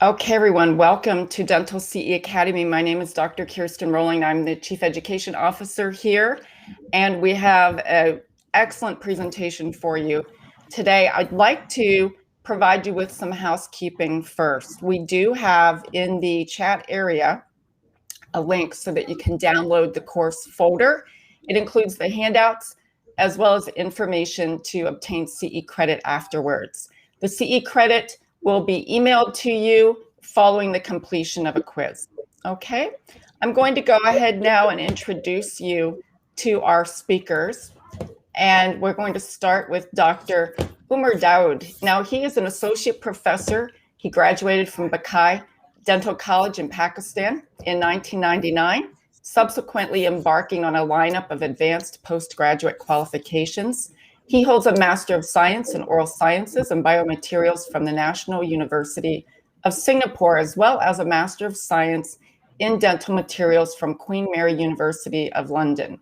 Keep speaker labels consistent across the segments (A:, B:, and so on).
A: Okay, everyone, welcome to Dental CE Academy. My name is Dr. Kirsten Rowling. I'm the Chief Education Officer here, and we have an excellent presentation for you today. I'd like to provide you with some housekeeping first. We do have in the chat area a link so that you can download the course folder. It includes the handouts as well as information to obtain CE credit afterwards. The CE credit will be emailed to you following the completion of a quiz. Okay, I'm going to go ahead now and introduce you to our speakers. And we're going to start with Dr. Umer Daood. Now, he is an associate professor. He graduated from Bakai Dental College in Pakistan in 1999, subsequently embarking on a lineup of advanced postgraduate qualifications. He holds a Master of Science in Oral Sciences and Biomaterials from the National University of Singapore, as well as a Master of Science in Dental Materials from Queen Mary University of London.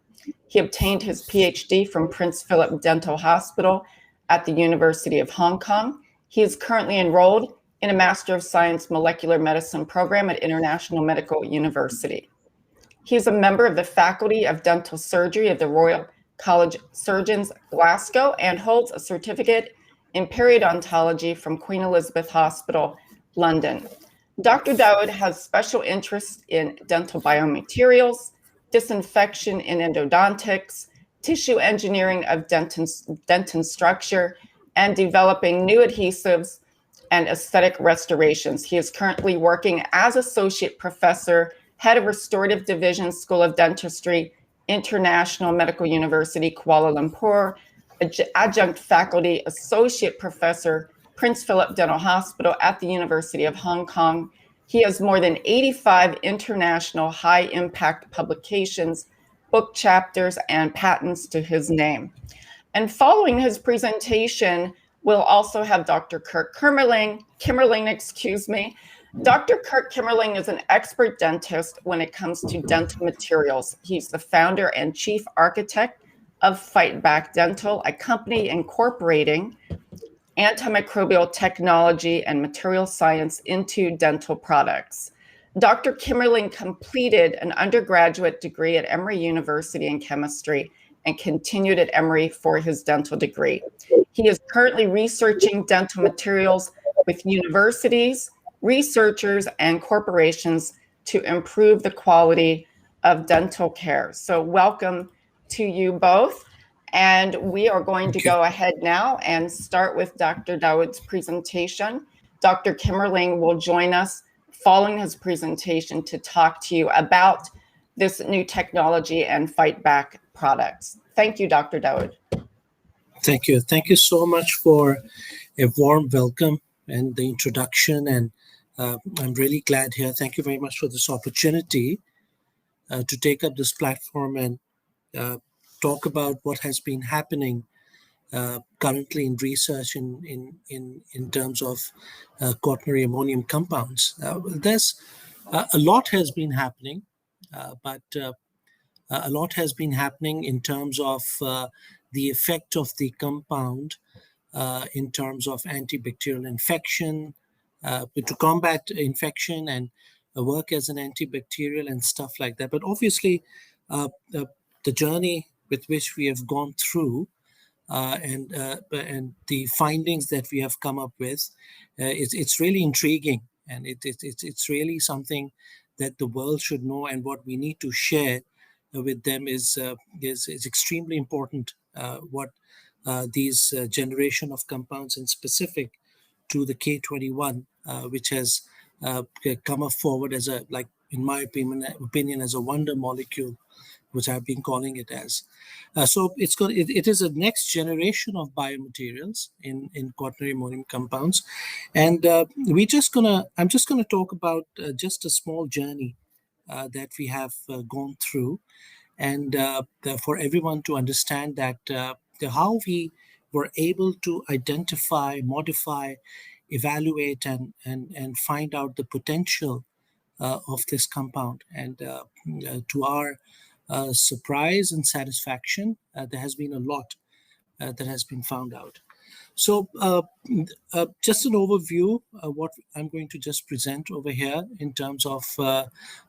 A: He obtained his PhD from Prince Philip Dental Hospital at the University of Hong Kong. He is currently enrolled in a Master of Science Molecular Medicine program at International Medical University. He is a member of the Faculty of Dental Surgery of the Royal College of Surgeons, Glasgow, and holds a certificate in periodontology from Queen Elizabeth Hospital, London. Dr. Daoud has special interest in dental biomaterials, disinfection in endodontics, tissue engineering of dentin structure, and developing new adhesives and aesthetic restorations. He is currently working as associate professor, head of restorative division, School of Dentistry, International Medical University, Kuala Lumpur, adjunct faculty, associate professor, Prince Philip Dental Hospital at the University of Hong Kong. He has more than 85 international high-impact publications, book chapters, and patents to his name. And following his presentation, we'll also have Dr. Kirk Kimmerling. Dr. Kirk Kimmerling is an expert dentist when it comes to dental materials. He's the founder and chief architect of FiteBac Dental, a company incorporating antimicrobial technology and material science into dental products. Dr. Kimmerling completed an undergraduate degree at Emory University in chemistry and continued at Emory for his dental degree. He is currently researching dental materials with universities, researchers, and corporations to improve the quality of dental care. So welcome to you both. And we are going to go ahead now and start with Dr. Daoud's presentation. Dr. Kimmerling will join us following his presentation to talk to you about this new technology and FiteBac products. Thank you, Dr. Daoud.
B: Thank you. Thank you so much for a warm welcome and the introduction. And I'm really glad here. Thank you very much for this opportunity to take up this platform and talk about what has been happening currently in research in terms of quaternary ammonium compounds. There's a lot has been happening, but a lot has been happening in terms of the effect of the compound in terms of antibacterial infection, to combat infection and work as an antibacterial and stuff like that. But obviously, the journey with which we have gone through and the findings that we have come up with, it's really intriguing, and it's really something that the world should know, and what we need to share with them is extremely important. What these generation of compounds, in specific to the K21, which has come up forward as a, like, in my opinion, as a wonder molecule, which I've been calling it as. So it is a next generation of biomaterials in quaternary ammonium compounds, and I'm just gonna talk about just a small journey that we have gone through, and for everyone to understand that how we were able to identify, modify, evaluate, and find out the potential of this compound. And to our surprise and satisfaction, there has been a lot that has been found out. So just an overview of what I'm going to just present over here in terms of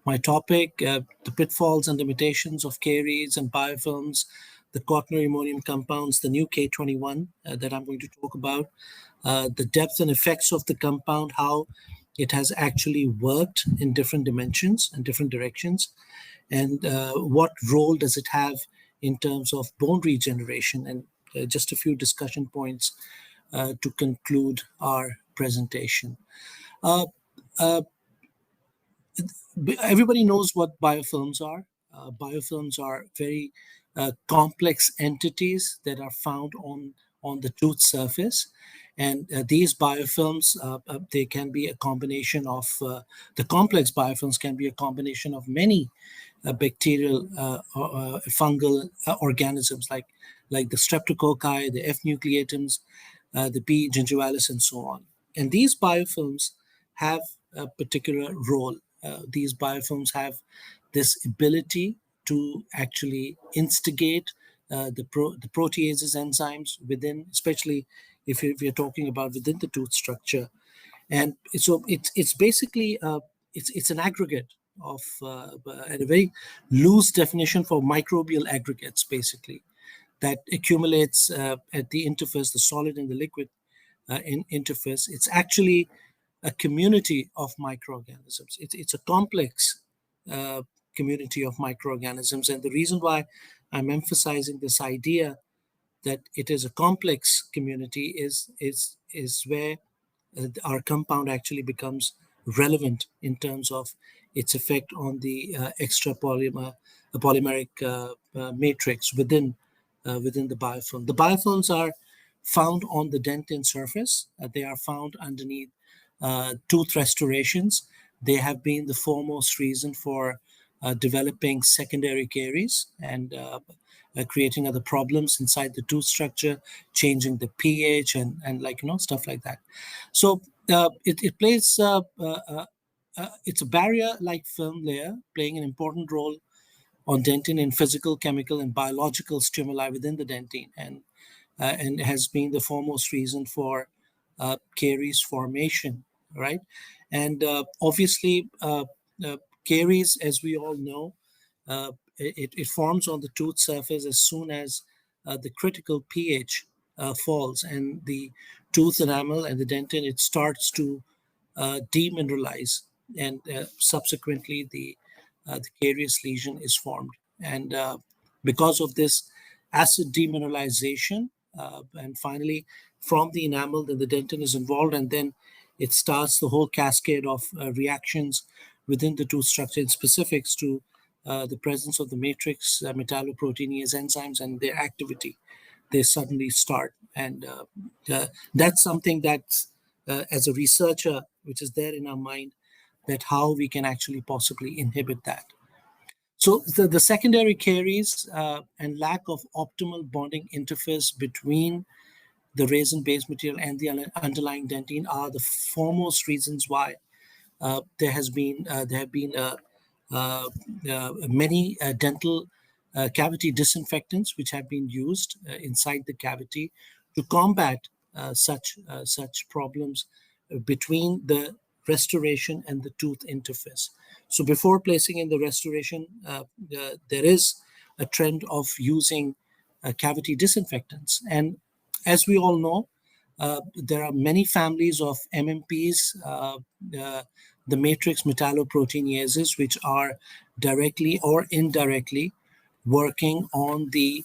B: my topic, the pitfalls and limitations of caries and biofilms, the quaternary ammonium compounds, the new K21 that I'm going to talk about, the depth and effects of the compound, how it has actually worked in different dimensions and different directions, and what role does it have in terms of bone regeneration, and just a few discussion points to conclude our presentation. Everybody knows what biofilms are. Biofilms are very complex entities that are found on the tooth surface. And these biofilms, they can be a combination of, the complex biofilms can be a combination of many bacterial, fungal organisms like the streptococci, the F nucleatums, the P. gingivalis, and so on. And these biofilms have a particular role. These biofilms have this ability to actually instigate the proteases enzymes within, especially if you're talking about within the tooth structure. And so it's basically it's an aggregate of and a very loose definition for microbial aggregates, basically, that accumulates at the interface, the solid and the liquid interface. It's actually a community of microorganisms. It's a complex community of microorganisms. And the reason why I'm emphasizing this idea that it is a complex community is where our compound actually becomes relevant in terms of its effect on the polymeric matrix within the biofilm. The biofilms are found on the dentin surface. They are found underneath tooth restorations. They have been the foremost reason for developing secondary caries and creating other problems inside the tooth structure, changing the pH and stuff like that. So it plays, it's a barrier-like film layer playing an important role on dentin in physical, chemical, and biological stimuli within the dentin, and has been the foremost reason for caries formation, right? And obviously, caries, as we all know, it forms on the tooth surface as soon as the critical pH falls, and the tooth enamel and the dentin, it starts to demineralize, and subsequently the carious lesion is formed. And because of this acid demineralization, and finally from the enamel, then the dentin is involved, and then it starts the whole cascade of reactions within the tooth structure in specifics to the presence of the matrix, metalloproteinase enzymes, and their activity. They suddenly start. And that's something that's, as a researcher, which is there in our mind, that how we can actually possibly inhibit that. So the secondary caries and lack of optimal bonding interface between the resin-based material and the underlying dentin are the foremost reasons why there have been many dental cavity disinfectants which have been used inside the cavity to combat such problems between the restoration and the tooth interface. So before placing in the restoration, there is a trend of using cavity disinfectants. And as we all know, there are many families of MMPs, the matrix metalloproteinases, which are directly or indirectly working on the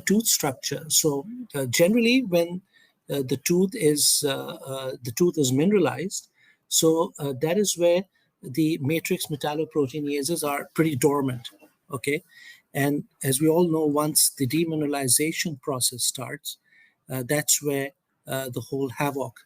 B: tooth structure. So generally, when the tooth is mineralized, so that is where the matrix metalloproteinases are pretty dormant. Okay, and as we all know, once the demineralization process starts, that's where the whole havoc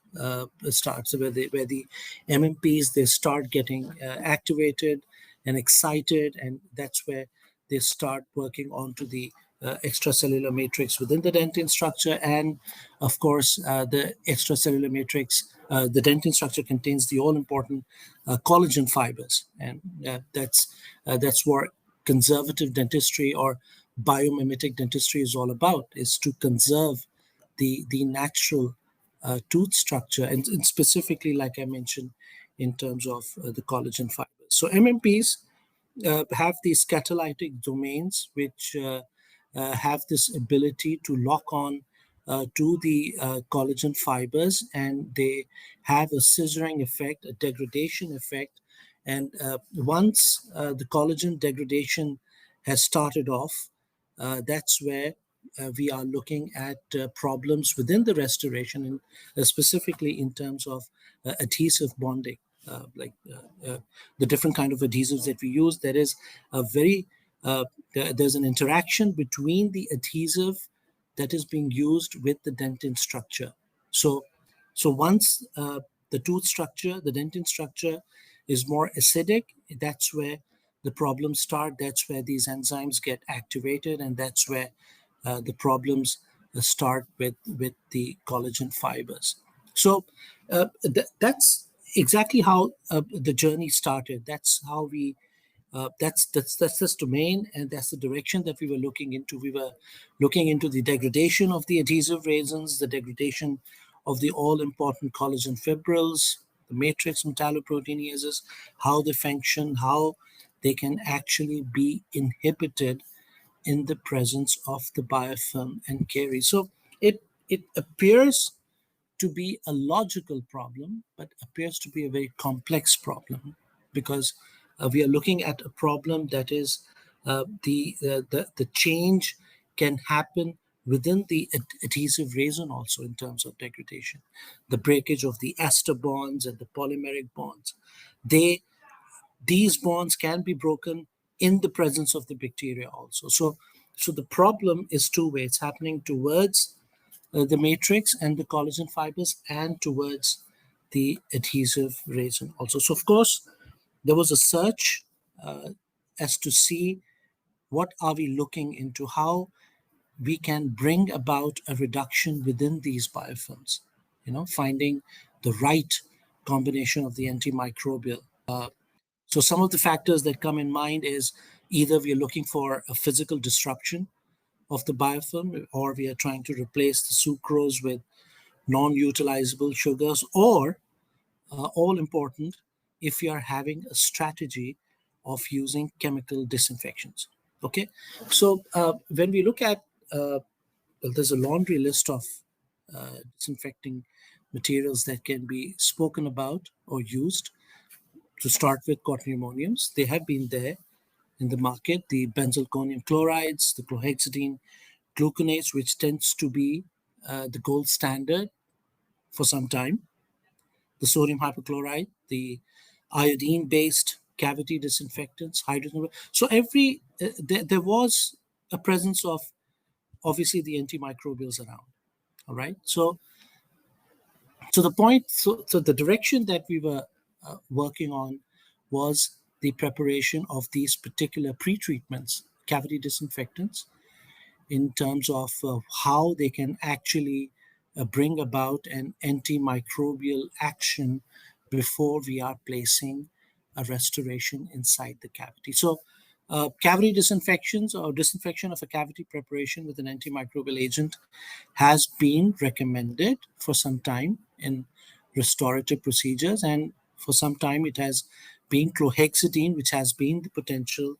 B: starts, where the MMPs, they start getting activated and excited, and that's where they start working onto the extracellular matrix within the dentin structure. And of course, the extracellular matrix, the dentin structure contains the all-important collagen fibers, and that's what conservative dentistry or biomimetic dentistry is all about, is to conserve the natural tooth structure, and specifically, like I mentioned, in terms of the collagen fibers. So MMPs have these catalytic domains which have this ability to lock on to the collagen fibers, and they have a scissoring effect, a degradation effect. And once the collagen degradation has started off, that's where we are looking at problems within the restoration, and specifically in terms of adhesive bonding. The different kind of adhesives that we use, there is a very there's an interaction between the adhesive that is being used with the dentin structure. So once the tooth structure, the dentin structure is more acidic, that's where the problems start. That's where these enzymes get activated, and that's where the problems start with the collagen fibers. So that's exactly how the journey started. That's how we that's this domain, and that's the direction that we were looking into. We were looking into the degradation of the adhesive resins, the degradation of the all-important collagen fibrils, the matrix metalloproteinases, how they function, how they can actually be inhibited in the presence of the biofilm and caries. So it appears to be a logical problem, but appears to be a very complex problem, because we are looking at a problem that is the change can happen within the adhesive resin also in terms of degradation, the breakage of the ester bonds and the polymeric bonds. These bonds can be broken in the presence of the bacteria also. So the problem is two-way. It's happening towards the matrix and the collagen fibers, and towards the adhesive resin also. So of course, there was a search as to see what are we looking into, how we can bring about a reduction within these biofilms, finding the right combination of the antimicrobial. So some of the factors that come in mind is either we are looking for a physical disruption of the biofilm, or we are trying to replace the sucrose with non-utilizable sugars, or all important, if you are having a strategy of using chemical disinfections. Okay, so when we look at, well, there's a laundry list of disinfecting materials that can be spoken about or used. To start with, quaternary ammoniums, they have been there in the market, the benzalkonium chlorides, the chlorhexidine gluconate, which tends to be the gold standard for some time, the sodium hypochlorite, the iodine-based cavity disinfectants, hydrogen. So there was a presence of obviously the antimicrobials around. All right. So the direction that we were working on was the preparation of these particular pre-treatments, cavity disinfectants, in terms of how they can actually bring about an antimicrobial action before we are placing a restoration inside the cavity. So cavity disinfections, or disinfection of a cavity preparation with an antimicrobial agent, has been recommended for some time in restorative procedures, and for some time it has been chlorhexidine, which has been the potential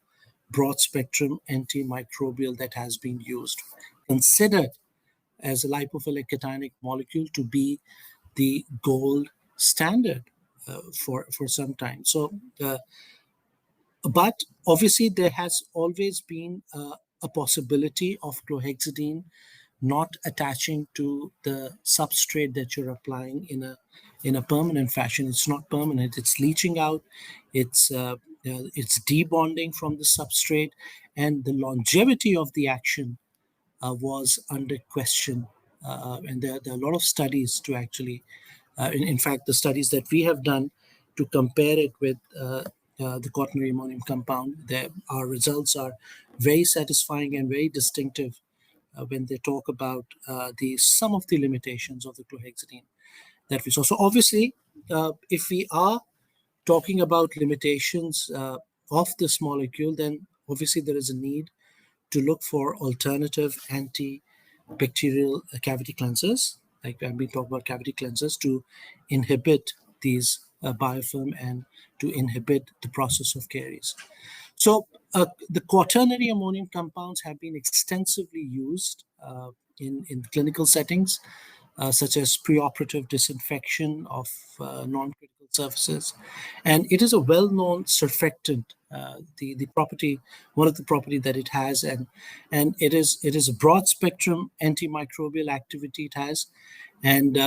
B: broad spectrum antimicrobial that has been used, considered as a lipophilic cationic molecule to be the gold standard for some time. So but obviously there has always been a possibility of chlorhexidine not attaching to the substrate that you're applying in a permanent fashion. It's not permanent. It's leaching out. It's debonding from the substrate, and the longevity of the action was under question. And there are a lot of studies to actually, in fact, the studies that we have done to compare it with the quaternary ammonium compound, our results are very satisfying and very distinctive when they talk about some of the limitations of the chlorhexidine that we saw. So obviously, if we are talking about limitations of this molecule, then obviously there is a need to look for alternative bacterial cavity cleansers, like I've been talking about cavity cleansers, to inhibit these biofilm and to inhibit the process of caries. So the quaternary ammonium compounds have been extensively used in clinical settings, such as preoperative disinfection of non-critical surfaces. And it is a well-known surfactant, the property, one of the property that it has, and it is a broad spectrum antimicrobial activity it has, and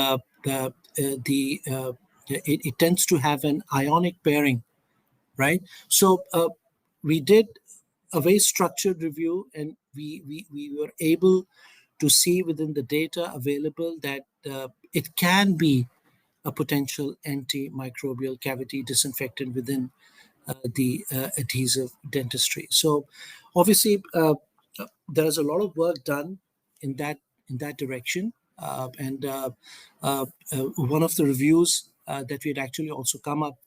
B: it tends to have an ionic pairing, right? So we did a very structured review, and we were able to see within the data available that it can be a potential antimicrobial cavity disinfectant within the adhesive dentistry. So obviously there's a lot of work done in that direction, and one of the reviews that we had actually also come up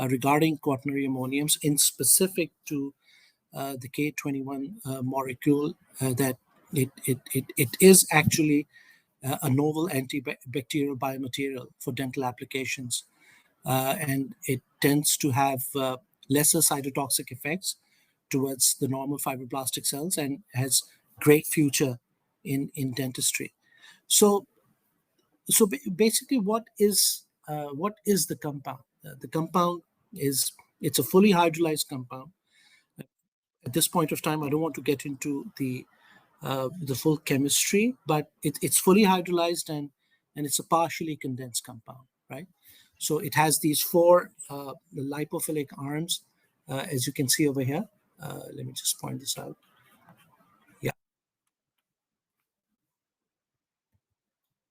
B: regarding quaternary ammoniums in specific to the K21 molecule, that it is actually a novel antibacterial biomaterial for dental applications, and it tends to have lesser cytotoxic effects towards the normal fibroblastic cells and has great future in dentistry. So basically, what is the compound? The compound it's a fully hydrolyzed compound. At this point of time, I don't want to get into the full chemistry, but it's fully hydrolyzed, and it's a partially condensed compound, right? So it has these four lipophilic arms, as you can see over here. Let me just point this out. Yeah,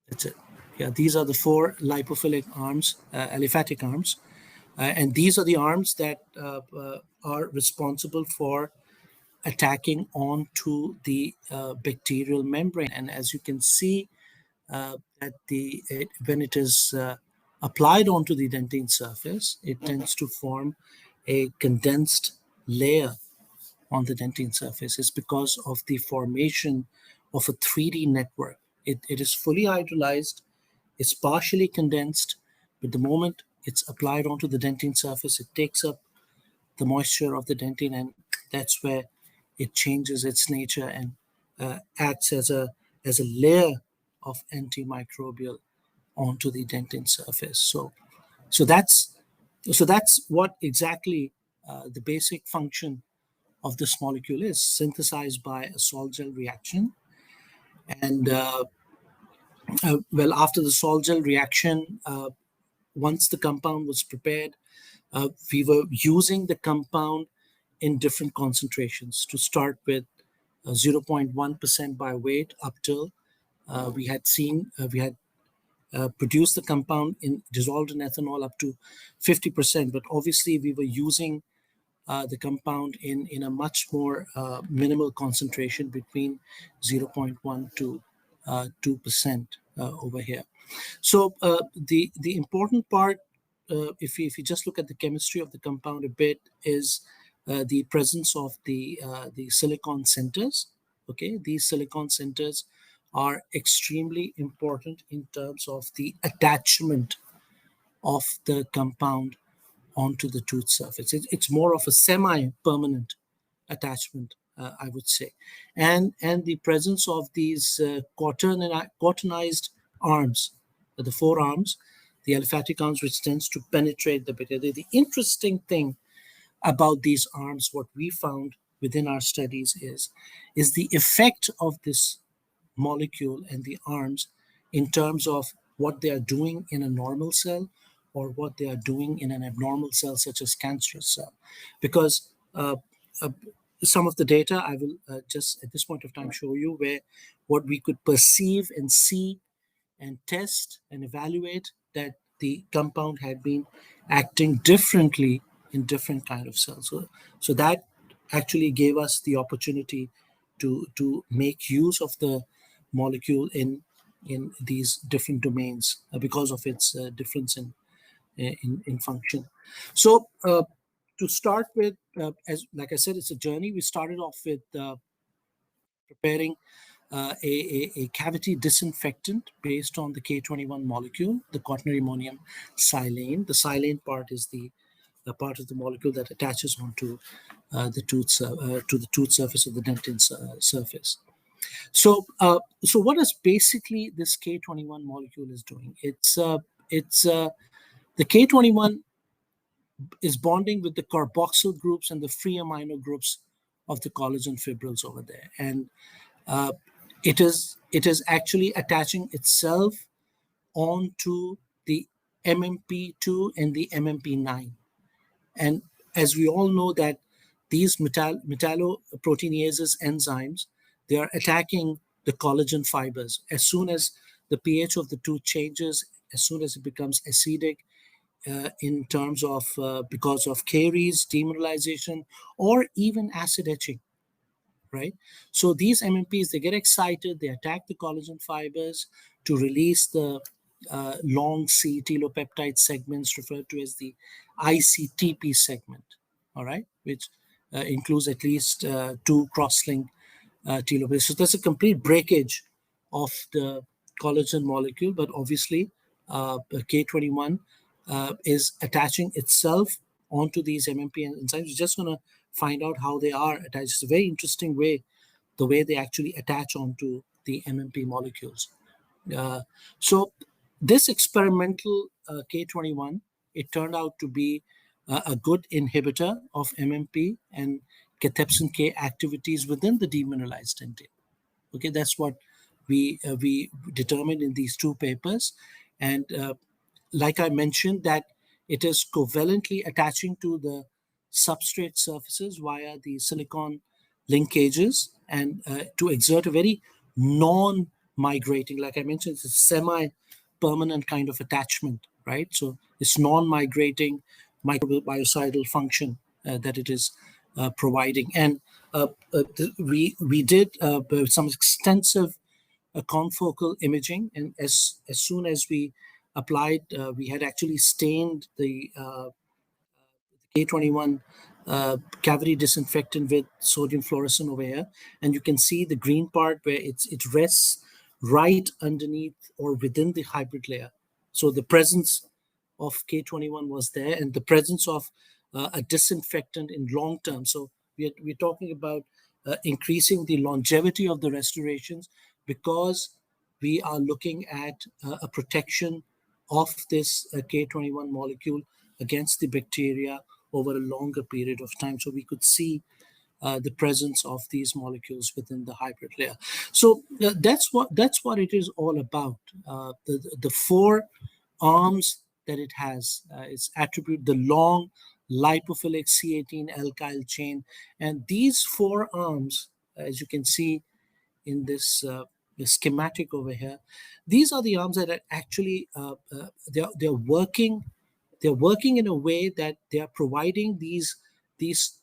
B: that's it. Yeah, these are the four lipophilic arms, aliphatic arms, and these are the arms that are responsible for attacking onto the bacterial membrane. And as you can see, when it is applied onto the dentin surface, it tends to form a condensed layer on the dentin surface. It's because of the formation of a 3D network. It is fully hydrolyzed, it's partially condensed, but the moment it's applied onto the dentin surface, it takes up the moisture of the dentin, and that's where it changes its nature and acts as a layer of antimicrobial onto the dentin surface. So that's what exactly the basic function of this molecule is, synthesized by a salt gel reaction. And well, after the salt gel reaction, once the compound was prepared, we were using the compound in different concentrations, to start with 0.1% by weight up till we had produced the compound dissolved in ethanol up to 50%. But obviously we were using the compound in a much more minimal concentration, between 0.1 to 2% over here. So the important part, if you just look at the chemistry of the compound a bit, is the presence of the silicon centers. Okay, these silicon centers are extremely important in terms of the attachment of the compound onto the tooth surface. It's more of a semi-permanent attachment, I would say, and the presence of these quaternized arms, the four arms, the aliphatic arms, which tends to penetrate the bacteria. The interesting thing about these arms, what we found within our studies, is the effect of this molecule and the arms in terms of what they are doing in a normal cell, or what they are doing in an abnormal cell, such as cancerous cell. Because uh, some of the data I will just at this point of time show you, where what we could perceive and see and test and evaluate, that the compound had been acting differently in different kind of cells. So that actually gave us the opportunity to make use of the molecule in these different domains, because of its difference in function. So to start with, as like I said, it's a journey. We started off with preparing a cavity disinfectant based on the K21 molecule, the quaternary ammonium silane. The silane part is the part of the molecule that attaches onto to the tooth surface of the dentin surface. So what is basically this K21 molecule is doing? The K21 is bonding with the carboxyl groups and the free amino groups of the collagen fibrils over there, and it is actually attaching itself onto the MMP2 and the MMP9. And as we all know that these metalloproteinases enzymes, they are attacking the collagen fibers. As soon as the pH of the tooth changes, as soon as it becomes acidic, in terms of because of caries, demineralization, or even acid etching, right? So these MMPs, they get excited, they attack the collagen fibers to release the long C telopeptide segments referred to as the ICTP segment, all right, which includes at least two cross-linked telopeptides. So that's a complete breakage of the collagen molecule, but obviously K21 is attaching itself onto these MMP enzymes. We're just going to find out how they are attached. It's a very interesting way, the way they actually attach onto the MMP molecules. So this experimental K21, it turned out to be a good inhibitor of MMP and cathepsin K activities within the demineralized dentin. Okay, that's what we determined in these two papers. And like I mentioned, that it is covalently attaching to the substrate surfaces via the silicon linkages and to exert a very non-migrating, like I mentioned, it's a semi-permanent kind of attachment, right? So it's non-migrating microbiocidal function that it is providing. And we did some extensive confocal imaging, and as soon as we applied, we had actually stained the K21 cavity disinfectant with sodium fluorescent over here, and you can see the green part where it rests right underneath or within the hybrid layer. So the presence of K21 was there, and the presence of a disinfectant in long term. So we're talking about increasing the longevity of the restorations because we are looking at a protection of this K21 molecule against the bacteria over a longer period of time. So we could see the presence of these molecules within the hybrid layer. So that's what it is all about. The four arms that it has, its attribute, the long lipophilic C18 alkyl chain, and these four arms, as you can see in this the schematic over here, these are the arms that are actually they're working in a way that they are providing these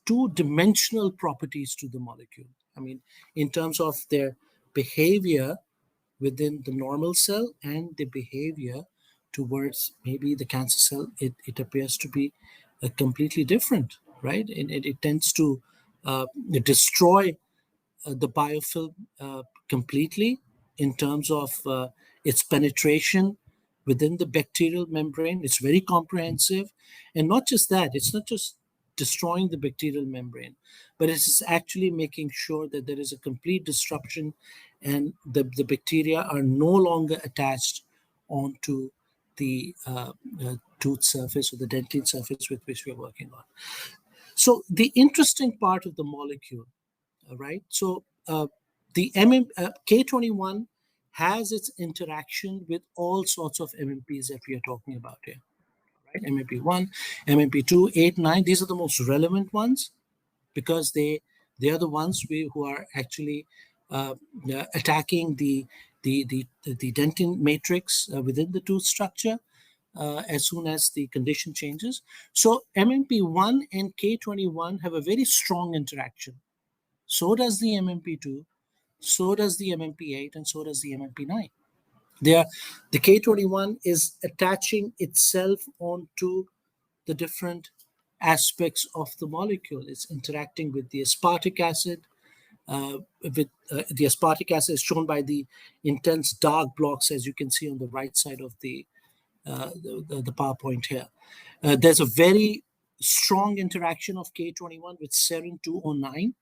B: two-dimensional properties to the molecule. I mean, in terms of their behavior within the normal cell and the behavior towards maybe the cancer cell, it appears to be completely different, right? And it tends to destroy the biofilm completely in terms of its penetration within the bacterial membrane. It's very comprehensive. And not just that, it's not just destroying the bacterial membrane, but it's actually making sure that there is a complete disruption and the bacteria are no longer attached onto the tooth surface or the dentin surface with which we're working on. So the interesting part of the molecule, right? So the K21 has its interaction with all sorts of MMPs that we are talking about here, right? MMP1, MMP2, 8, 9, these are the most relevant ones because they are the ones who are actually attacking the dentin matrix within the tooth structure as soon as the condition changes. So MMP1 and K21 have a very strong interaction. So does the MMP2, so does the MMP8, and so does the MMP9. The K21 is attaching itself onto the different aspects of the molecule. It's interacting with the aspartic acid, with the aspartic acid is shown by the intense dark blocks, as you can see on the right side of the PowerPoint here. There's a very strong interaction of K21 with serine 209,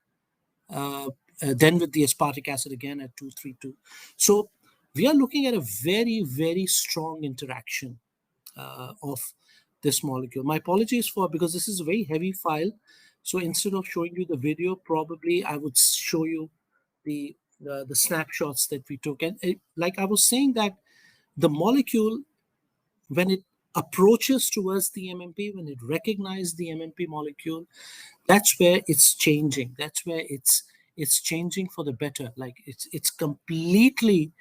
B: then with the aspartic acid again at 232. So we are looking at a very, very strong interaction of this molecule. My apologies because this is a very heavy file. So instead of showing you the video, probably I would show you the snapshots that we took. And like I was saying, that the molecule, when it approaches towards the MMP, when it recognizes the MMP molecule, that's where it's changing. That's where it's changing for the better. Like it's completely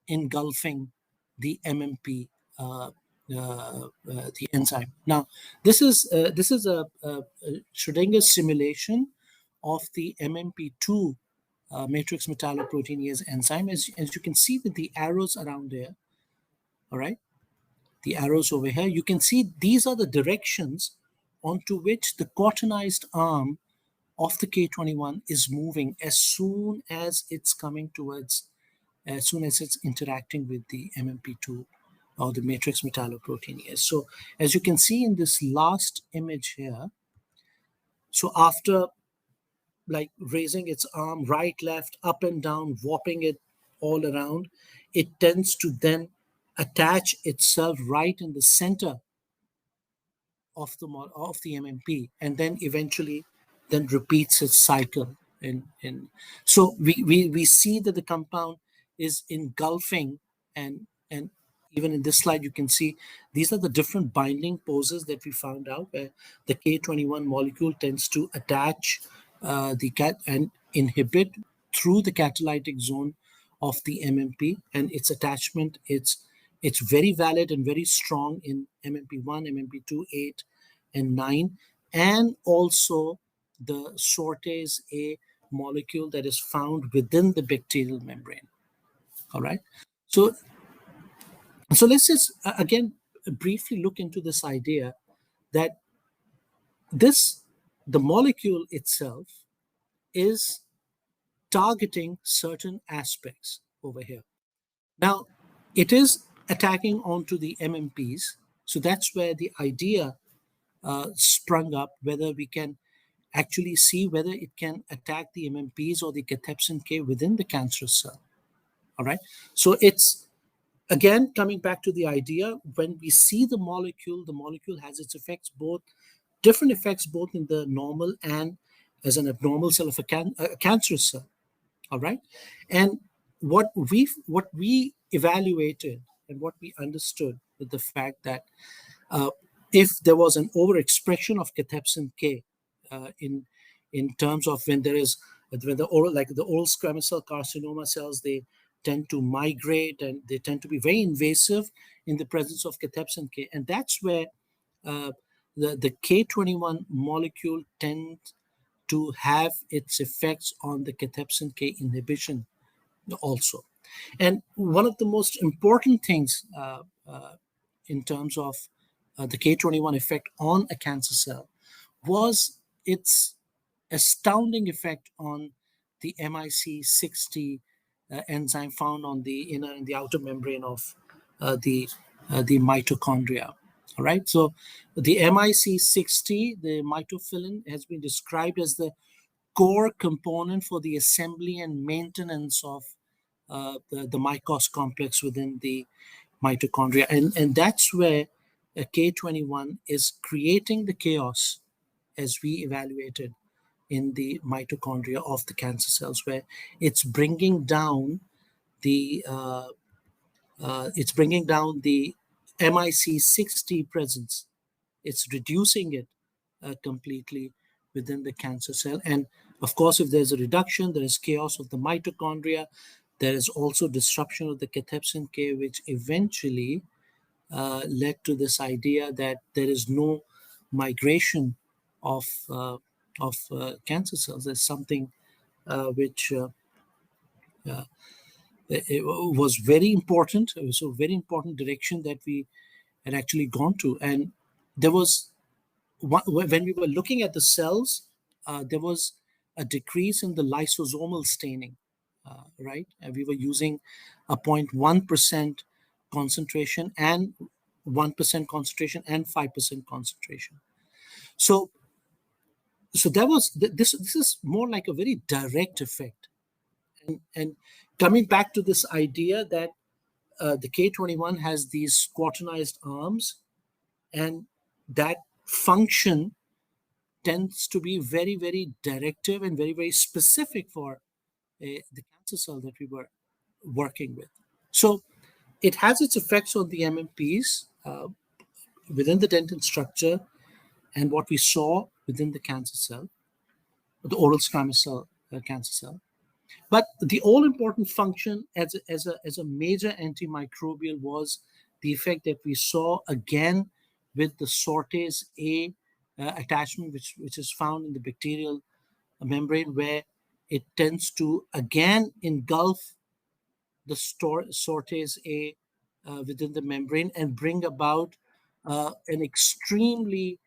B: engulfing the MMP, the enzyme. Now, this is a Schrödinger simulation of the MMP2 matrix metalloproteinase enzyme, as you can see with the arrows around there. All right, the arrows over here, you can see these are the directions onto which the quaternized arm of the K21 is moving as soon as it's coming towards, as soon as it's interacting with the MMP2 or the matrix metalloproteinase. So as you can see in this last image here, so after like raising its arm right, left, up and down, warping it all around, it tends to then attach itself right in the center of the MMP, and then eventually then repeats its cycle. So we see that the compound is engulfing, and even in this slide you can see these are the different binding poses that we found out, where the K21 molecule tends to attach and inhibit through the catalytic zone of the MMP, and its attachment, it's very valid and very strong in MMP1, MMP2, 8, and 9, and also the SrtA molecule that is found within the bacterial membrane. All right. So let's just again briefly look into this idea that the molecule itself is targeting certain aspects over here. Now, it is attacking onto the MMPs. So that's where the idea sprung up, whether we can actually see whether it can attack the MMPs or the cathepsin K within the cancerous cell. All right. So it's, again, coming back to the idea, when we see the molecule has its effects, different effects, both in the normal and as an abnormal cell of a cancerous cell. All right. And what we evaluated and what we understood with the fact that if there was an overexpression of cathepsin K in terms of when the oral squamous cell carcinoma cells, they tend to migrate and they tend to be very invasive in the presence of cathepsin K, and that's where the K21 molecule tends to have its effects on the cathepsin K inhibition also. And one of the most important things in terms of the K21 effect on a cancer cell was its astounding effect on the MIC60 enzyme found on the inner and the outer membrane of the mitochondria. All right. So the MIC60, the mitophilin, has been described as the core component for the assembly and maintenance of the micos complex within the mitochondria, and that's where K21 is creating the chaos, as we evaluated in the mitochondria of the cancer cells, where it's bringing down the MIC60 presence. It's reducing it completely within the cancer cell. And of course, if there's a reduction, there is chaos of the mitochondria. There is also disruption of the cathepsin K, which eventually led to this idea that there is no migration of cancer cells. There's something which it was very important. It was a very important direction that we had actually gone to. And there was, when we were looking at the cells, there was a decrease in the lysosomal staining, right? And we were using a 0.1% concentration and 1% concentration and 5% concentration. So there was this. This is more like a very direct effect, and coming back to this idea that the K21 has these quaternized arms, and that function tends to be very, very directive and very, very specific for the cancer cell that we were working with. So it has its effects on the MMPs within the dentin structure and what we saw within the cancer cell, the oral squamous cell cancer cell. But the all-important function as a major antimicrobial was the effect that we saw again with the SrtA attachment, which is found in the bacterial membrane, where it tends to again engulf the SrtA within the membrane and bring about an extremely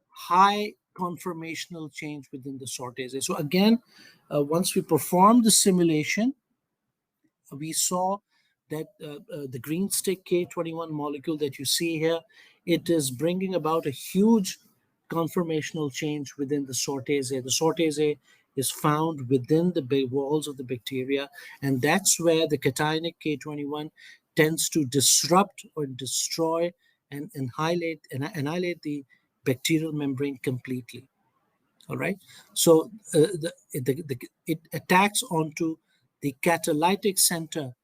B: high conformational change within the SrtA. So again, once we performed the simulation, we saw that the green stick K21 molecule that you see here, it is bringing about a huge conformational change within the SrtA. The SrtA is found within the walls of the bacteria, and that's where the cationic K21 tends to disrupt or destroy and annihilate the bacterial membrane completely. All right. So it attacks onto the catalytic center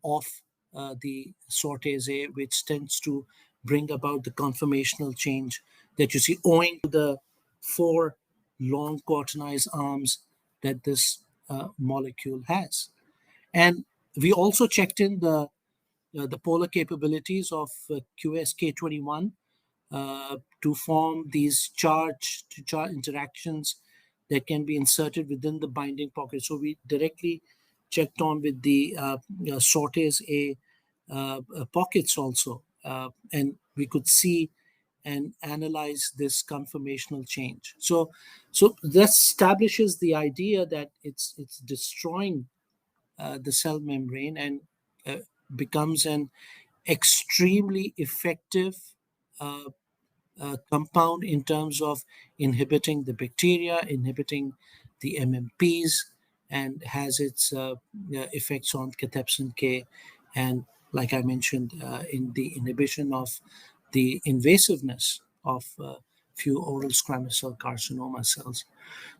B: of the SrtA, which tends to bring about the conformational change that you see owing to the 4 long quaternized arms that this molecule has. And we also checked in the polar capabilities of QSK21 to form these charge-to-charge interactions that can be inserted within the binding pocket. So we directly checked on with the SrtA pockets also, and we could see and analyze this conformational change. So that establishes the idea that it's destroying the cell membrane and becomes an extremely effective compound in terms of inhibiting the bacteria, inhibiting the MMPs, and has its effects on cathepsin K, and like I mentioned, in the inhibition of the invasiveness of few oral squamous cell carcinoma cells.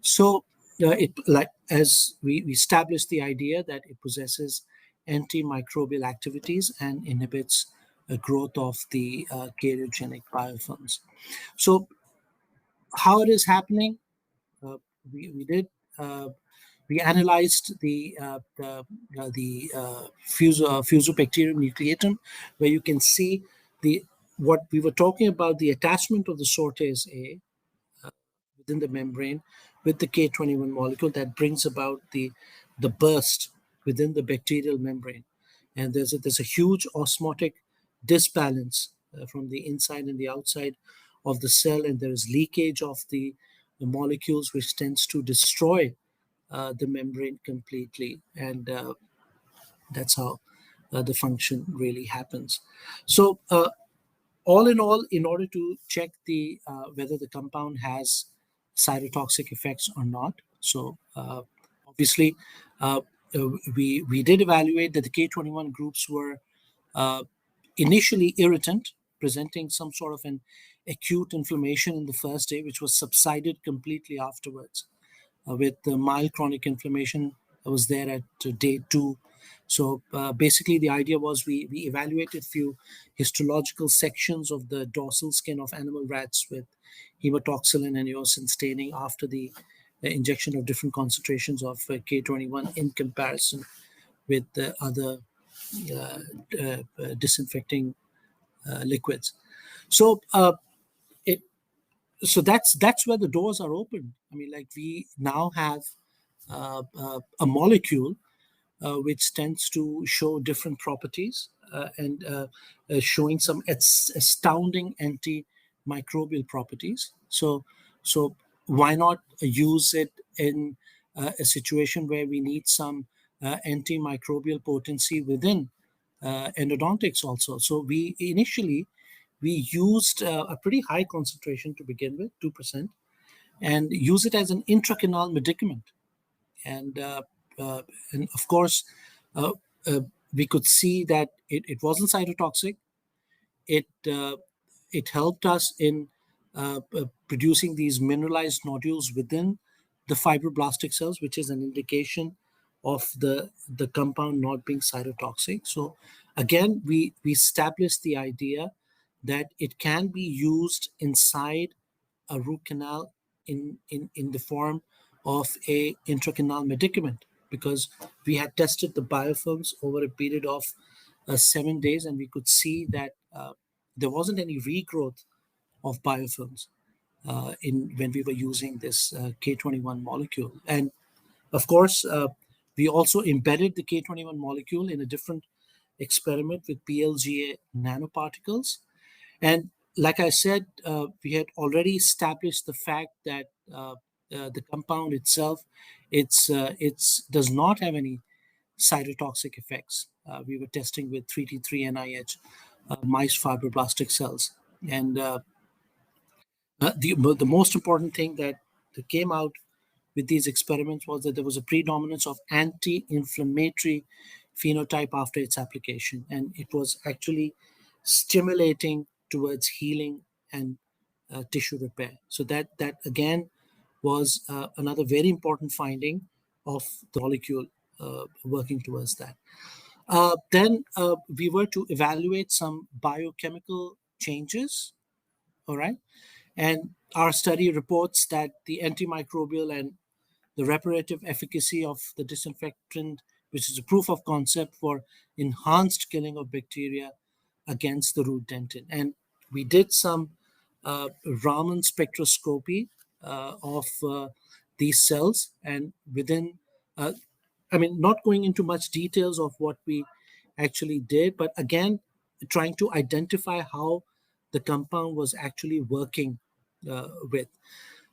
B: So it, like as we established the idea that it possesses antimicrobial activities and inhibits growth of the cariogenic biofilms. So how it is happening? We analyzed the Fusobacterium nucleatum, where you can see what we were talking about, the attachment of the SrtA within the membrane with the K21 molecule that brings about the burst within the bacterial membrane. And there's a huge osmotic disbalance from the inside and the outside of the cell, and there is leakage of the molecules, which tends to destroy the membrane completely, and that's how the function really happens. So all in all, in order to check the whether the compound has cytotoxic effects or not, so obviously we did evaluate that the K21 groups were initially irritant, presenting some sort of an acute inflammation in the first day, which was subsided completely afterwards, with the mild chronic inflammation that was there at day 2. So basically the idea was we evaluated few histological sections of the dorsal skin of animal rats with hematoxylin and eosin staining after the injection of different concentrations of K21 in comparison with the other disinfecting liquids. So so that's where the doors are open. I mean, like, we now have a molecule which tends to show different properties and showing some astounding antimicrobial properties. So why not use it in a situation where we need some antimicrobial potency within endodontics also. So we used a pretty high concentration to begin with, 2%, and use it as an intracanal medicament. And of course, uh, we could see that it wasn't cytotoxic. It helped us in producing these mineralized nodules within the fibroblastic cells, which is an indication of the compound not being cytotoxic. So again, we established the idea that it can be used inside a root canal in the form of a intracanal medicament, because we had tested the biofilms over a period of 7 days, and we could see that there wasn't any regrowth of biofilms in when we were using this K21 molecule. And of course, we also embedded the K21 molecule in a different experiment with PLGA nanoparticles. And like I said, we had already established the fact that the compound itself, it's does not have any cytotoxic effects. We were testing with 3T3 NIH mice fibroblastic cells. And the most important thing that came out with these experiments was that there was a predominance of anti-inflammatory phenotype after its application, and it was actually stimulating towards healing and tissue repair. So that again was another very important finding of the molecule working towards that. Then we were to evaluate some biochemical changes, all right? And our study reports that the antimicrobial and the reparative efficacy of the disinfectant, which is a proof of concept for enhanced killing of bacteria against the root dentin. And we did some Raman spectroscopy of these cells, and within, not going into much details of what we actually did, but again, trying to identify how the compound was actually working with,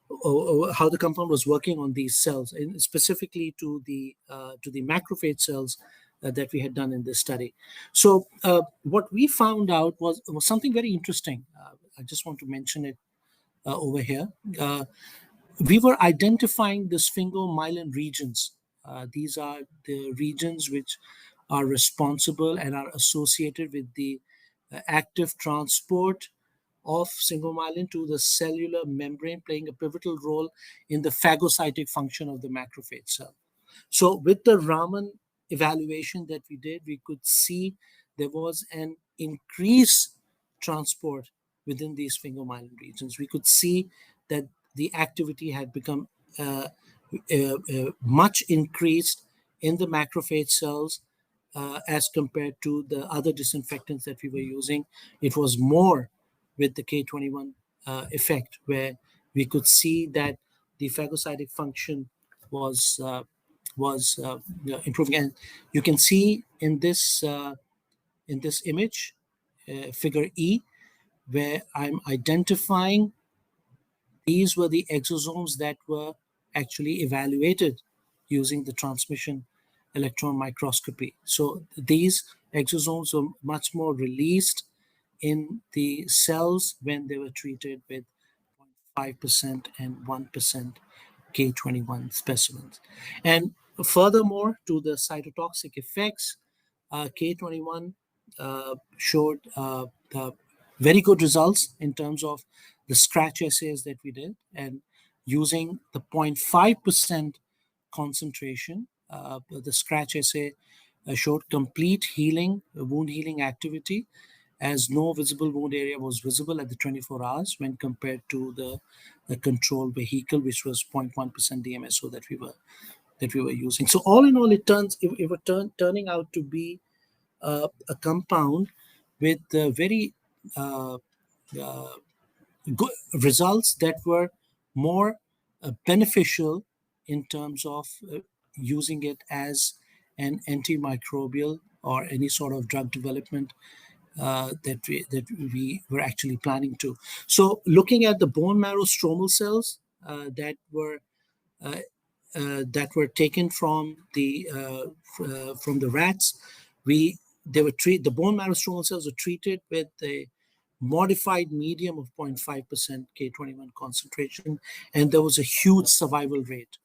B: or how the compound was working on these cells, and specifically to the macrophage cells that we had done in this study. So what we found out was something very interesting. I just want to mention it over here. We were identifying the sphingomyelin regions. These are the regions which are responsible and are associated with the active transport of sphingomyelin to the cellular membrane, playing a pivotal role in the phagocytic function of the macrophage cell. So with the Raman evaluation that we did, we could see there was an increased transport within these sphingomyelin regions. We could see that the activity had become much increased in the macrophage cells as compared to the other disinfectants that we were using. It was more with the K21 effect, where we could see that the phagocytic function was improving. And you can see in this image, figure E, where I'm identifying these were the exosomes that were actually evaluated using the transmission electron microscopy. So these exosomes were much more released in the cells when they were treated with 0.5% and 1% K21 specimens. And furthermore, to the cytotoxic effects, K21 showed very good results in terms of the scratch assays that we did, and using the 0.5% concentration, the scratch assay showed complete healing, wound healing activity, as no visible wound area was visible at the 24 hours when compared to the control vehicle, which was 0.1% DMSO that we were using. So all in all, it was turning out to be a compound with very good results that were more beneficial in terms of using it as an antimicrobial or any sort of drug development that we were actually planning to. So looking at the bone marrow stromal cells that were that were taken from the rats. The bone marrow stromal cells were treated with a modified medium of 0.5% K21 concentration, and there was a huge survival rate,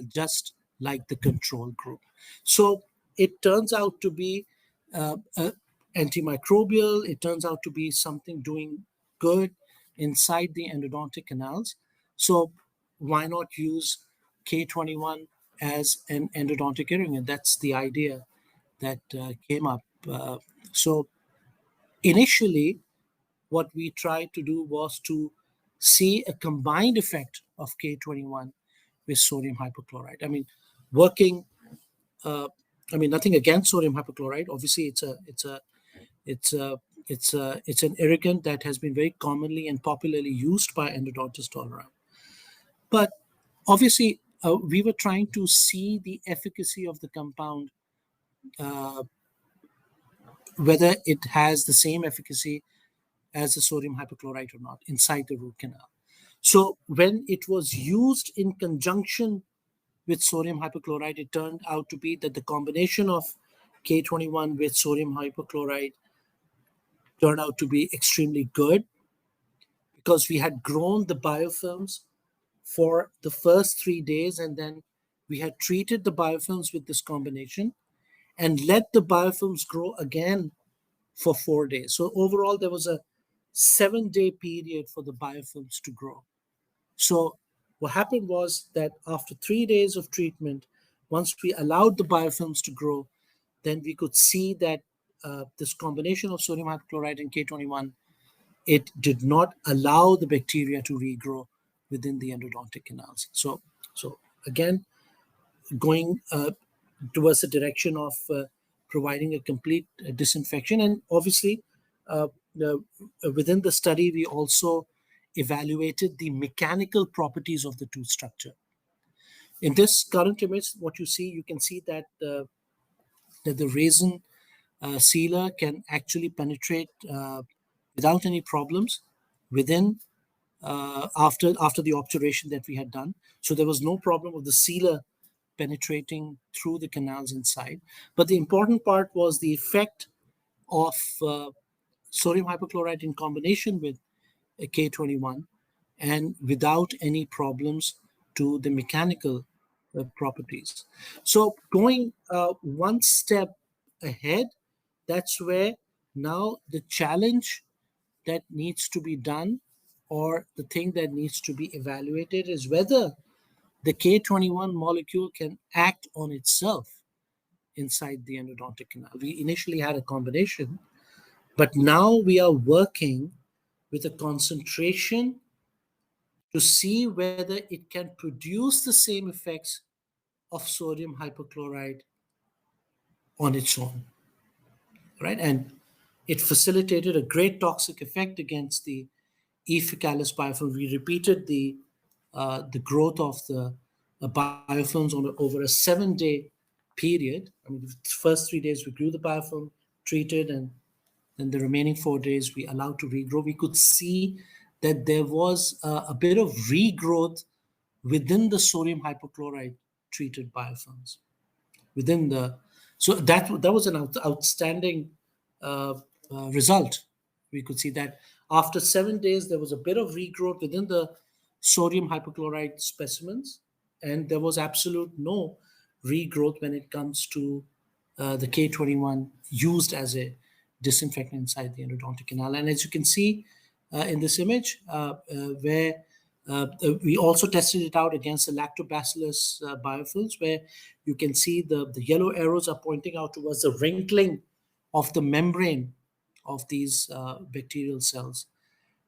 B: just like the control group. So it turns out to be antimicrobial. It turns out to be something doing good inside the endodontic canals. So why not use K21 as an endodontic irrigant? That's the idea that came up. So initially, what we tried to do was to see a combined effect of K21 with sodium hypochlorite. I mean, working. Nothing against sodium hypochlorite. Obviously, it's an irrigant that has been very commonly and popularly used by endodontists all around. But obviously, we were trying to see the efficacy of the compound, whether it has the same efficacy as the sodium hypochlorite or not inside the root canal. So when it was used in conjunction with sodium hypochlorite, it turned out to be that the combination of K21 with sodium hypochlorite turned out to be extremely good, because we had grown the biofilms for the first 3 days, and then we had treated the biofilms with this combination and let the biofilms grow again for 4 days. So overall, there was a 7-day period for the biofilms to grow. So what happened was that after 3 days of treatment, once we allowed the biofilms to grow, then we could see that this combination of sodium hypochlorite and K21, it did not allow the bacteria to regrow within the endodontic canals. So again, going towards the direction of providing a complete disinfection. And obviously, within the study, we also evaluated the mechanical properties of the tooth structure. In this current image, what you can see that the resin sealer can actually penetrate without any problems within after the obturation that we had done. So there was no problem of the sealer penetrating through the canals inside. But the important part was the effect of sodium hypochlorite in combination with K21, and without any problems to the mechanical properties. So going one step ahead, that's where now the challenge that needs to be done, or the thing that needs to be evaluated, is whether the K21 molecule can act on itself inside the endodontic canal. We initially had a combination, but now we are working with a concentration to see whether it can produce the same effects of sodium hypochlorite on its own, right? And it facilitated a great toxic effect against the E. faecalis biofilm. We repeated the growth of the biofilms over a 7-day period. I mean, the first 3 days we grew the biofilm, treated, and then the remaining 4 days we allowed to regrow. We could see that there was a bit of regrowth within the sodium hypochlorite treated biofilms. So that was an outstanding result. We could see that after 7 days, there was a bit of regrowth within the sodium hypochlorite specimens, and there was absolute no regrowth when it comes to the K21 used as a disinfectant inside the endodontic canal. And as you can see in this image, where we also tested it out against the lactobacillus biofilms, where you can see the yellow arrows are pointing out towards the wrinkling of the membrane of these bacterial cells.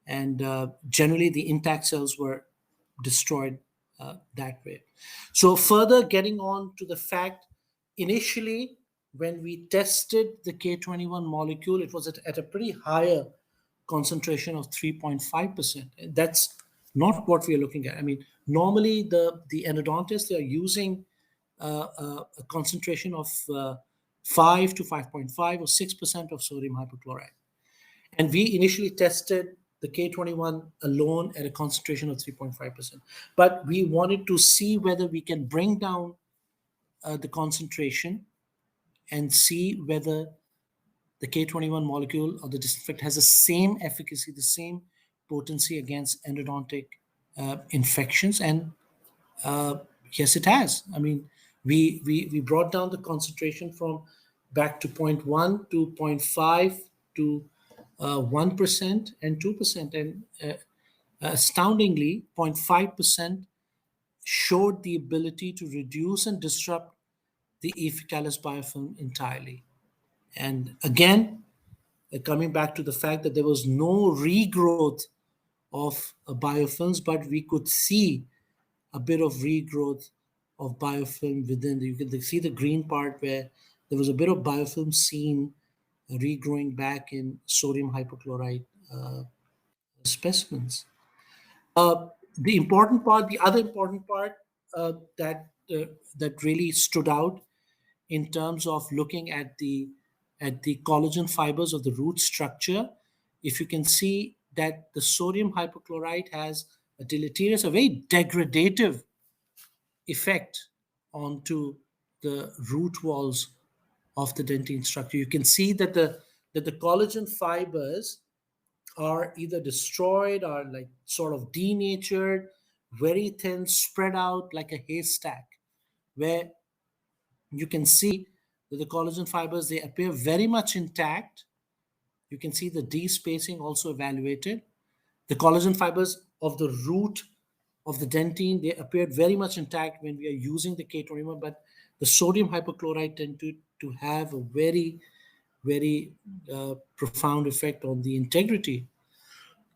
B: And generally, the intact cells were destroyed that way. So further getting on to the fact, initially, when we tested the K21 molecule, it was at a pretty higher concentration of 3.5%. That's not what we are looking at. I mean, normally the endodontists, they are using a concentration of 5 to 5.5 or 6% of sodium hypochlorite. And we initially tested the K21 alone at a concentration of 3.5%. But we wanted to see whether we can bring down the concentration and see whether the K21 molecule or the disinfectant has the same efficacy, the same potency against endodontic infections. And yes, it has. I mean, we brought down the concentration from back to 0.1 to 0.5 to 1% and 2%. And astoundingly, 0.5% showed the ability to reduce and disrupt the efficacious biofilm entirely. And again, coming back to the fact that there was no regrowth of biofilms, but we could see a bit of regrowth of biofilm within. You can see the green part where there was a bit of biofilm seen regrowing back in sodium hypochlorite specimens. The important part, the other important part that really stood out in terms of looking at the collagen fibers of the root structure, if you can see that the sodium hypochlorite has a deleterious, a very degradative effect onto the root walls of the dentin structure. You can see that the collagen fibers are either destroyed or like sort of denatured, very thin, spread out like a haystack, where you can see that the collagen fibers, they appear very much intact. You can see the D-spacing also evaluated. The collagen fibers of the root of the dentin, they appeared very much intact when we are using the K21, but the sodium hypochlorite tend to have a very, very profound effect on the integrity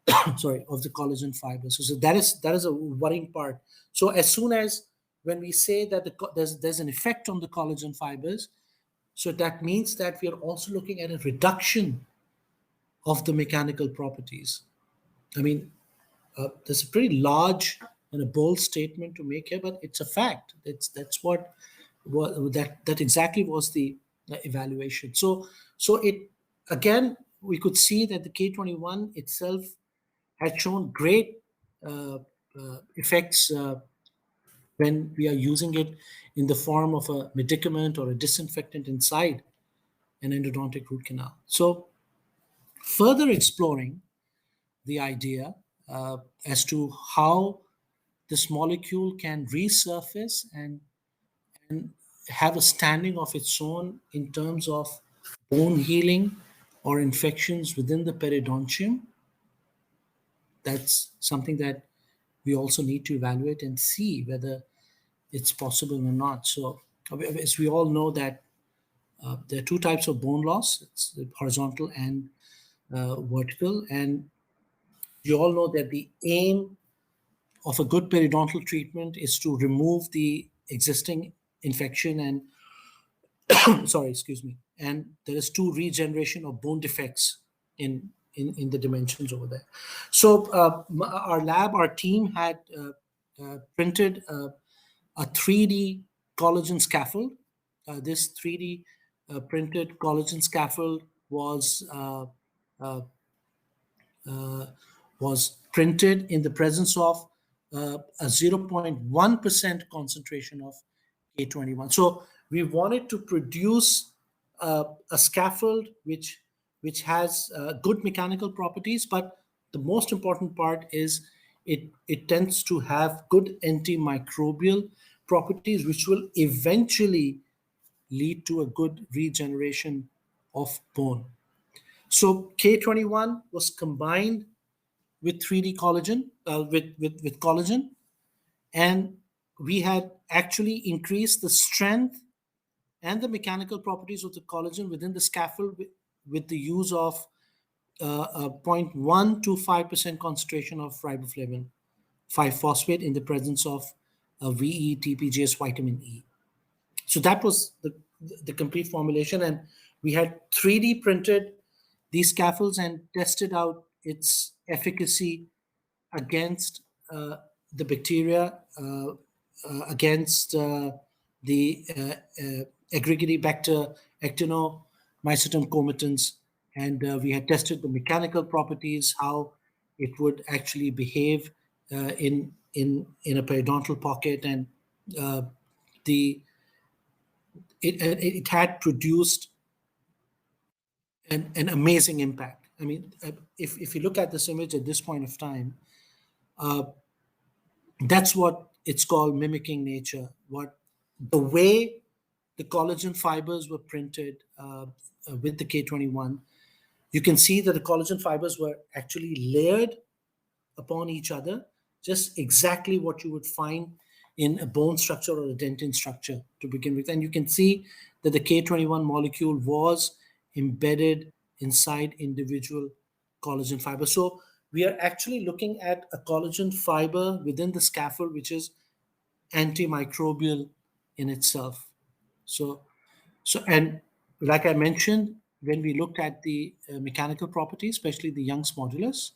B: of the collagen fibers. So that is a worrying part. So as soon as when we say that there's an effect on the collagen fibers, so that means that we are also looking at a reduction of the mechanical properties. I mean, there's a pretty large and a bold statement to make here, but it's a fact. That's what that exactly was the evaluation. So it again, we could see that the K21 itself had shown great effects when we are using it in the form of a medicament or a disinfectant inside an endodontic root canal. So further exploring the idea as to how this molecule can resurface and have a standing of its own in terms of bone healing or infections within the periodontium. That's something that we also need to evaluate and see whether it's possible or not. So as we all know that there are two types of bone loss. It's the horizontal and vertical. And you all know that the aim of a good periodontal treatment is to remove the existing infection and and there is two regeneration of bone defects in the dimensions over there. So our team had printed a 3D collagen scaffold. This 3D printed collagen scaffold was printed in the presence of a 0.1% concentration of K21. So we wanted to produce a scaffold which has good mechanical properties, but the most important part is it tends to have good antimicrobial properties, which will eventually lead to a good regeneration of bone. So K21 was combined with 3D collagen, with collagen, and we had actually increased the strength and the mechanical properties of the collagen within the scaffold with the use of a 0.125% concentration of riboflavin 5-phosphate in the presence of VE-TPGS vitamin E. So that was the complete formulation, and we had 3D printed these scaffolds and tested out its efficacy against the bacteria, against the Agrigidibacter actinomycetum comitans, and we had tested the mechanical properties, how it would actually behave in a periodontal pocket, and the it had produced an amazing impact. I mean, if you look at this image at this point of time, that's what it's called, mimicking nature. What the way the collagen fibers were printed with the K21, you can see that the collagen fibers were actually layered upon each other, just exactly what you would find in a bone structure or a dentin structure to begin with. And you can see that the K21 molecule was embedded inside individual collagen fibers. So we are actually looking at a collagen fiber within the scaffold, which is antimicrobial in itself. And like I mentioned, when we looked at the mechanical properties, especially the Young's modulus,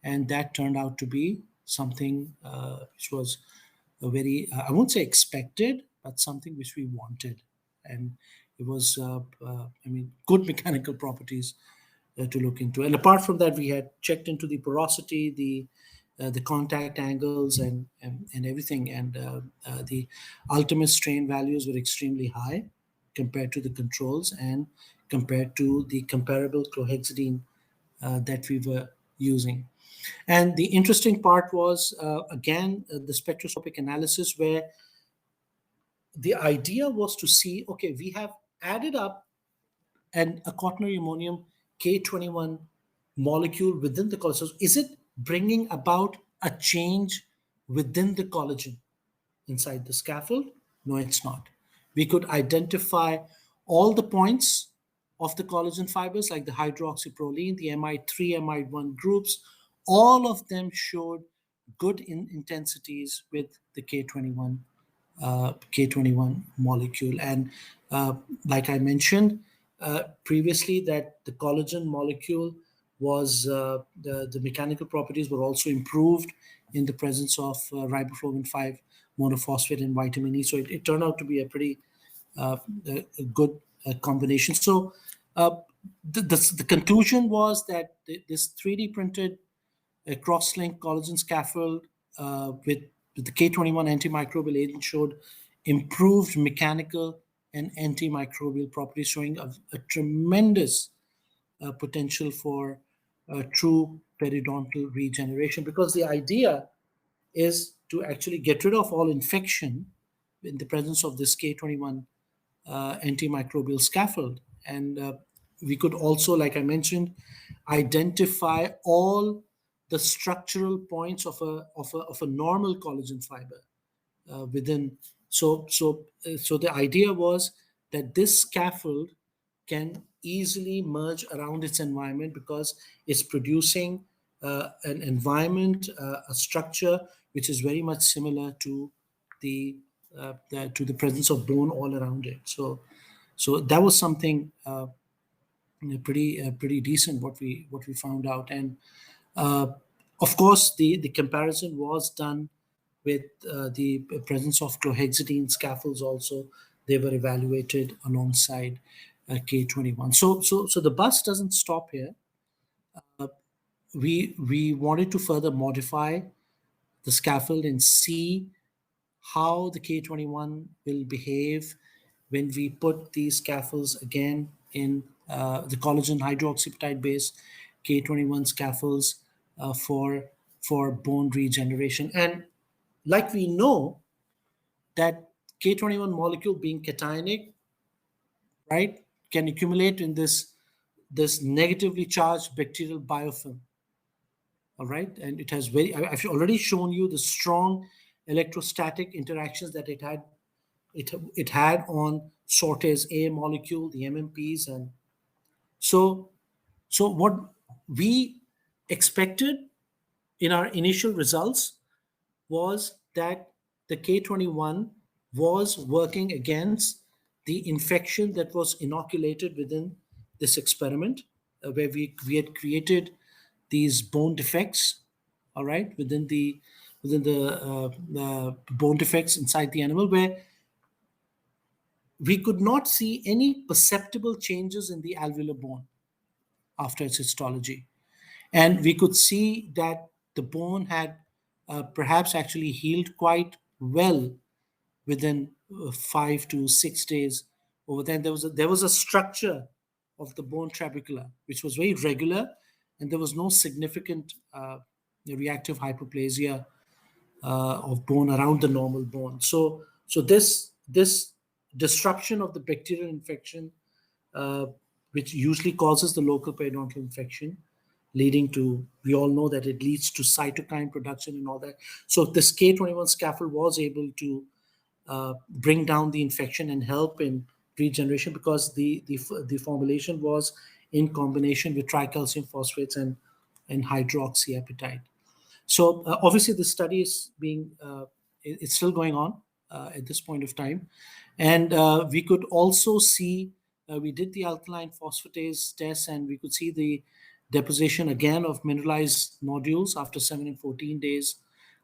B: and that turned out to be something which was a very, I won't say expected, but something which we wanted. And it was, good mechanical properties to look into. And apart from that, we had checked into the porosity, the contact angles, and everything. And the ultimate strain values were extremely high compared to the controls and compared to the comparable chlorhexidine that we were using. And the interesting part was, again, the spectroscopic analysis, where the idea was to see, okay, we have added up a quaternary ammonium K21 molecule within the collagen. So is it bringing about a change within the collagen inside the scaffold? No, it's not. We could identify all the points of the collagen fibers, like the hydroxyproline, the amide 3, amide 1 groups. All of them showed good intensities with the K21 molecule. And like I mentioned previously, that the collagen molecule was, the mechanical properties were also improved in the presence of riboflavin 5 monophosphate and vitamin E. So it turned out to be a pretty a good combination. So the conclusion was that this 3D printed cross-linked collagen scaffold with the K21 antimicrobial agent showed improved mechanical and antimicrobial properties, showing a tremendous potential for true periodontal regeneration, because the idea is to actually get rid of all infection in the presence of this K21 antimicrobial scaffold. And we could also, like I mentioned, identify all the structural points of a normal collagen fiber within. So the idea was that this scaffold can easily merge around its environment, because it's producing an environment, a structure which is very much similar to the presence of bone all around it. So that was something pretty decent what we found out. And of course, the comparison was done with the presence of chlorhexidine scaffolds also. They were evaluated alongside K21. So the bus doesn't stop here. We wanted to further modify the scaffold and see how the K21 will behave when we put these scaffolds again in the collagen hydroxypeptide based K21 scaffolds for bone regeneration. And like we know that K21 molecule, being cationic, right, can accumulate in this negatively charged bacterial biofilm. All right, and it has I've already shown you the strong electrostatic interactions that it had on SrtA's A molecule, the MMPs. And so what we expected in our initial results was that the K21 was working against the infection that was inoculated within this experiment, where we had created these bone defects, all right, within the bone defects inside the animal, where we could not see any perceptible changes in the alveolar bone after its histology. And we could see that the bone had perhaps actually healed quite well within 5 to 6 days. Over then, there was a structure of the bone trabecula which was very regular, and there was no significant reactive hyperplasia of bone around the normal bone. So this disruption of the bacterial infection, uh, which usually causes the local periodontal infection, leading to, we all know that it leads to cytokine production and all that. So this K21 scaffold was able to bring down the infection and help in regeneration, because the formulation was in combination with tricalcium phosphates and hydroxyapatite. So obviously the study is it's still going on at this point of time. And we could also see, we did the alkaline phosphatase test, and we could see the deposition again of mineralized nodules after 7 and 14 days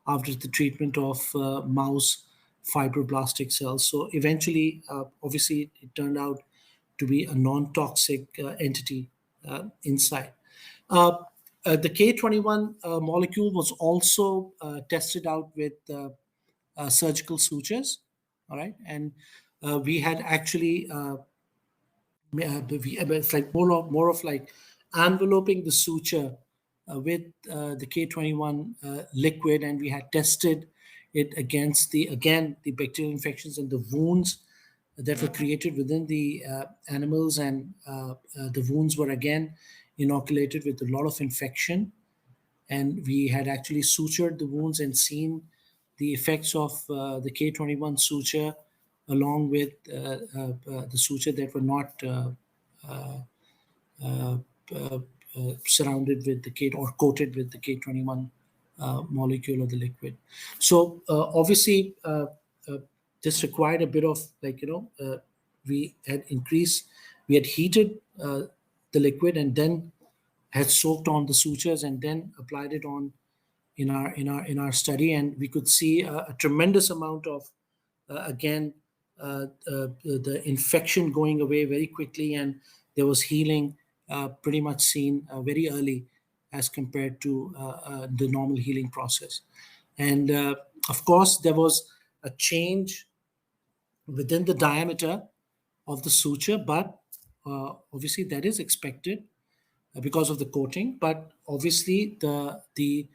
B: after the treatment of mouse fibroblastic cells. So eventually, obviously, it turned out to be a non-toxic entity inside. The K21 molecule was also tested out with surgical sutures, all right? And we had actually, it's like more of like enveloping the suture with the K21 liquid, and we had tested it against the bacterial infections and the wounds that were created within the animals, and the wounds were again inoculated with a lot of infection, and we had actually sutured the wounds and seen the effects of the K21 suture along with the suture that were not uh, uh, surrounded with the K or coated with the K21 molecule or the liquid. So obviously, this required a bit of, like, we had heated the liquid and then had soaked on the sutures and then applied it on in our study, and we could see a tremendous amount of again the infection going away very quickly, and there was healing pretty much seen very early as compared to the normal healing process. And of course, there was a change within the diameter of the suture, but obviously that is expected because of the coating. But obviously the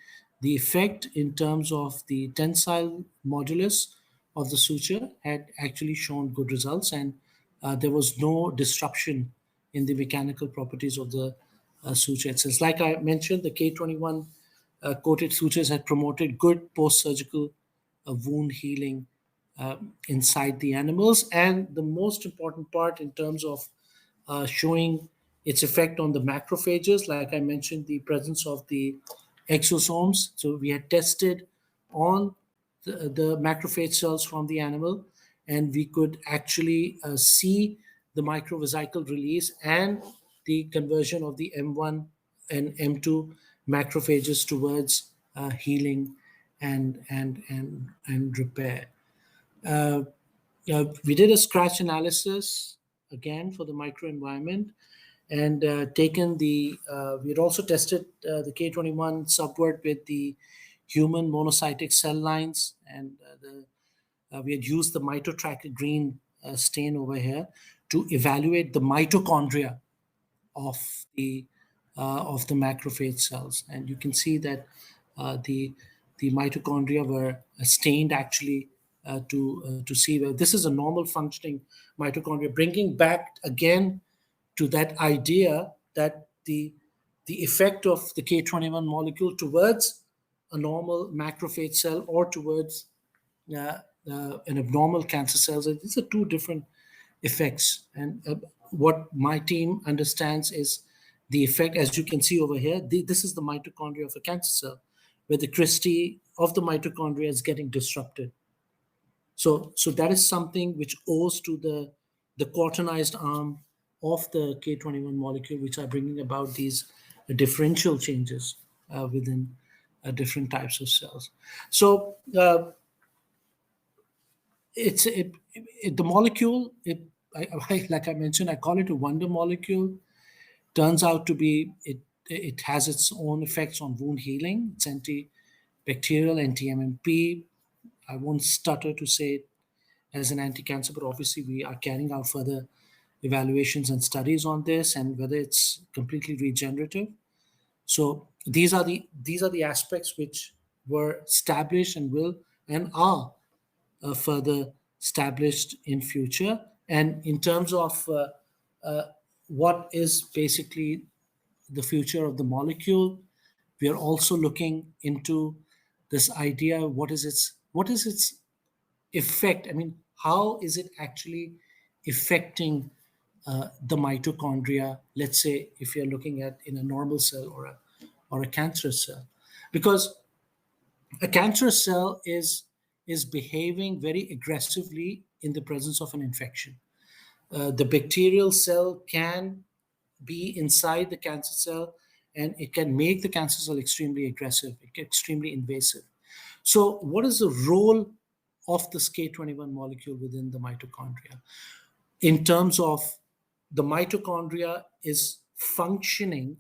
B: effect in terms of the tensile modulus of the suture had actually shown good results, and there was no disruption in the mechanical properties of the suture itself. Like I mentioned, the K21 coated sutures had promoted good post-surgical wound healing inside the animals. And the most important part in terms of showing its effect on the macrophages, like I mentioned, the presence of the exosomes. So we had tested on the macrophage cells from the animal, and we could actually see the microvesicle release and the conversion of the M1 and M2 macrophages towards healing and repair. Uh, we did a scratch analysis again for the microenvironment, and we had also tested the K21 subwort with the human monocytic cell lines, and we had used the mitotracker green stain over here to evaluate the mitochondria of the macrophage cells, and you can see that the mitochondria were stained actually to see where this is a normal functioning mitochondria, bringing back again to that idea that the effect of the K21 molecule towards a normal macrophage cell or towards an abnormal cancer cells. These are two different effects. And what my team understands is the effect, as you can see over here, this is the mitochondria of a cancer cell, where the cristae of the mitochondria is getting disrupted. So that is something which owes to the quaternized arm of the K21 molecule, which are bringing about these differential changes within different types of cells. So the molecule, like I mentioned, I call it a wonder molecule. Turns out to be it has its own effects on wound healing. It's antibacterial, anti-MMP. I won't stutter to say it as an anti-cancer, but obviously we are carrying out further evaluations and studies on this and whether it's completely regenerative. So these are the aspects which were established and will and are further established in future. And in terms of what is basically the future of the molecule, we are also looking into this idea: what is its effect? I mean, how is it actually affecting the mitochondria? Let's say if you're looking at in a normal cell or a cancerous cell, because a cancerous cell is behaving very aggressively in the presence of an infection. The bacterial cell can be inside the cancer cell, and it can make the cancer cell extremely aggressive, extremely invasive. So, what is the role of this K21 molecule within the mitochondria? In terms of the mitochondria is functioning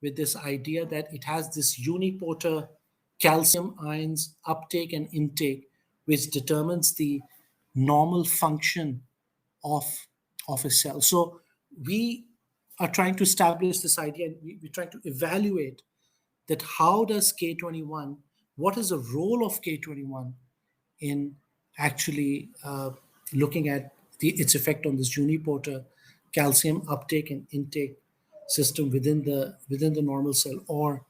B: with this idea that it has this unipolar calcium ions uptake and intake, which determines the normal function of, of a cell. So we are trying to establish this idea, and we're trying to evaluate that how does K21, what is the role of K21 in actually looking at its effect on this unipolar calcium uptake and intake system within the normal cell or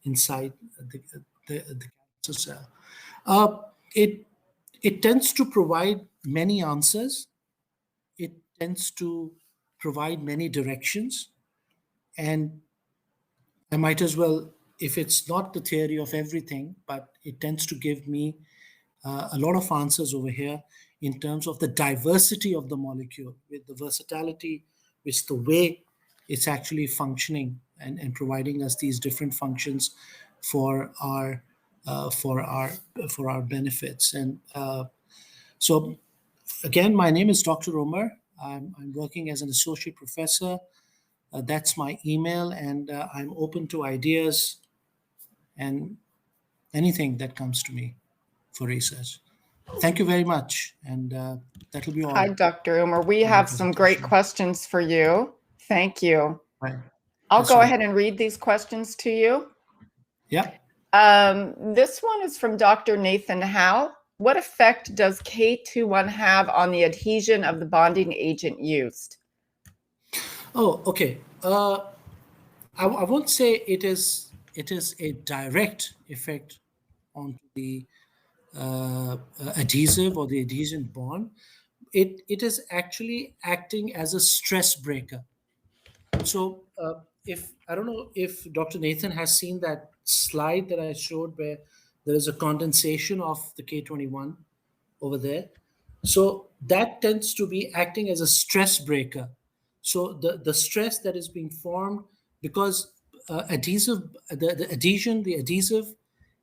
B: inside the cancer cell. Uh, it it tends to provide many answers. It tends to provide many directions, and I might as well, if it's not the theory of everything, but it tends to give me a lot of answers over here in terms of the diversity of the molecule, with the versatility, with the way it's actually functioning and providing us these different functions for our for our benefits. And so, again, my name is Dr. Umer. I'm working as an associate professor. That's my email, and I'm open to ideas and anything that comes to me for research. Thank you very much, and that'll be all.
A: Hi, Dr. Umer. We have some great questions for you. Thank you.
B: Right.
A: I'll
B: That's
A: go
B: right.
A: ahead and read these questions to you.
B: Yeah.
A: This one is from Dr. Nathan Howe. What effect does K21 have on the adhesion of the bonding agent used?
B: Oh, okay. I won't say it is a direct effect on the adhesive or the adhesion bond. It is actually acting as a stress breaker. So if I don't know if Dr. Nathan has seen that slide that I showed where there is a condensation of the K21 over there. So that tends to be acting as a stress breaker. So the stress that is being formed because the adhesion, the adhesive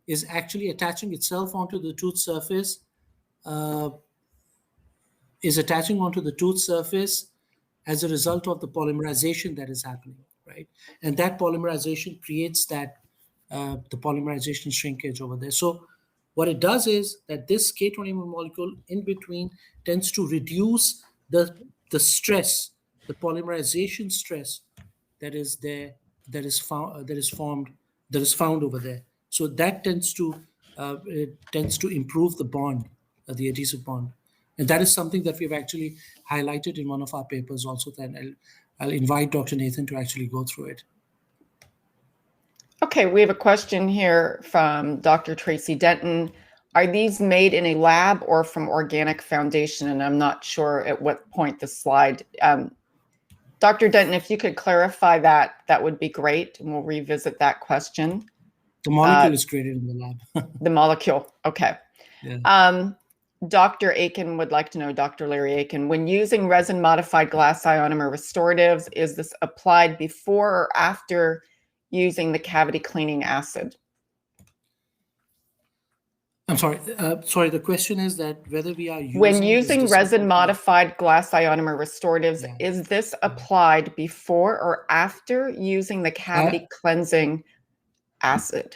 B: is actually attaching itself onto the tooth surface, uh, is attaching onto the tooth surface as a result of the polymerization that is happening, right? And that polymerization creates that the polymerization shrinkage over there. So what it does is that this K21 molecule in between tends to reduce the stress, the polymerization stress that is there, that is found, that is found over there. So that it tends to improve the bond, the adhesive bond. And that is something that we've actually highlighted in one of our papers also. Then I'll invite Dr. Nathan to actually go through it.
A: Okay, we have a question here from Dr. Tracy Denton. Are these made in a lab or from Organic Foundation? And I'm not sure at what point the slide. Dr. Denton, if you could clarify that, that would be great. And we'll revisit that question.
B: The molecule is created in the lab.
A: The molecule, okay.
B: Yeah.
A: Dr. Aiken would like to know, Dr. Larry Aiken, when using resin-modified glass ionomer restoratives, is this applied before or after using the cavity cleaning acid?
B: I'm sorry. Sorry, the question is that whether we are
A: When
B: using this
A: using
B: disinfectant.
A: resin-modified glass ionomer restoratives,
B: Yeah.
A: is this applied before or after using the cavity cleansing acid?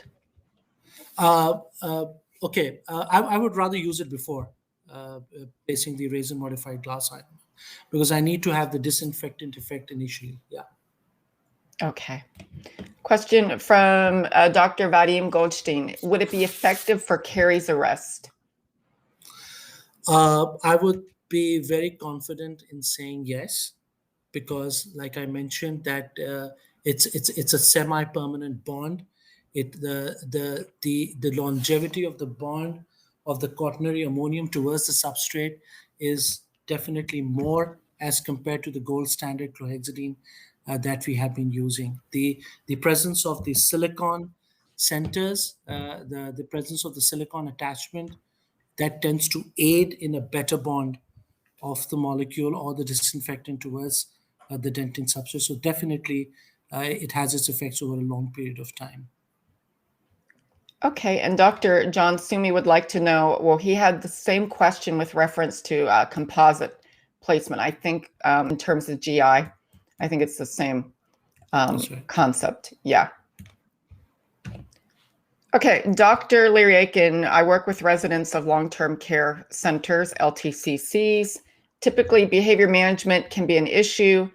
B: Okay, I would rather use it before placing the resin modified glass ionomer because I need to have the disinfectant effect initially. Yeah.
A: Okay. Question from Dr. Vadim Goldstein. Would it be effective for caries arrest?
B: I would be very confident in saying yes, because, like I mentioned, that it's a semi-permanent bond. The longevity of the bond of the quaternary ammonium towards the substrate is definitely more as compared to the gold standard chlorhexidine that we have been using. The presence of the silicon centers, the presence of the silicon attachment, that tends to aid in a better bond of the molecule or the disinfectant towards the dentin substrate. So definitely, it has its effects over a long period of time.
A: Okay, and Dr. John Sumi would like to know, well, he had the same question with reference to composite placement. I think in terms of GI, I think it's the same
B: Right.
A: concept. Yeah. Okay, Dr. Liriakin, I work with residents of long-term care centers, LTCCs. Typically, behavior management can be an issue.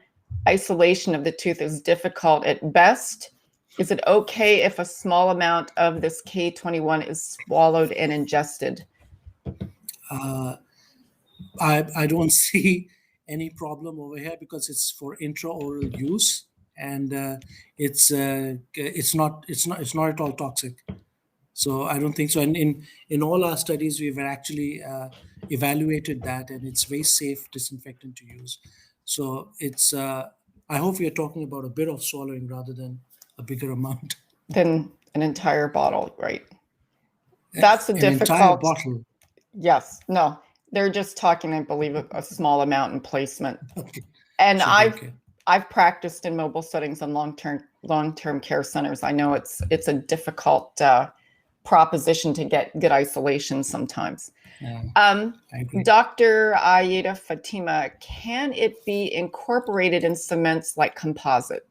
A: Isolation of the tooth is difficult at best. Is it okay if a small amount of this K21 is swallowed and ingested?
B: I don't see any problem over here because it's for intraoral use, and it's not at all toxic. So I don't think so. And in all our studies, we've actually evaluated that, and it's very safe disinfectant to use. So it's. I hope we are talking about a bit of swallowing rather than a bigger amount.
A: Than an entire bottle, right? That's a
B: An entire
A: difficult.
B: bottle.
A: Yes, no, they're just talking, I believe, a small amount in placement.
B: Okay.
A: And
B: Should be okay.
A: I've practiced in mobile settings and long-term care centers. I know it's a difficult proposition to get good isolation sometimes.
B: Yeah, I agree.
A: Dr. Ayeda Fatima, can it be incorporated in cements like composite?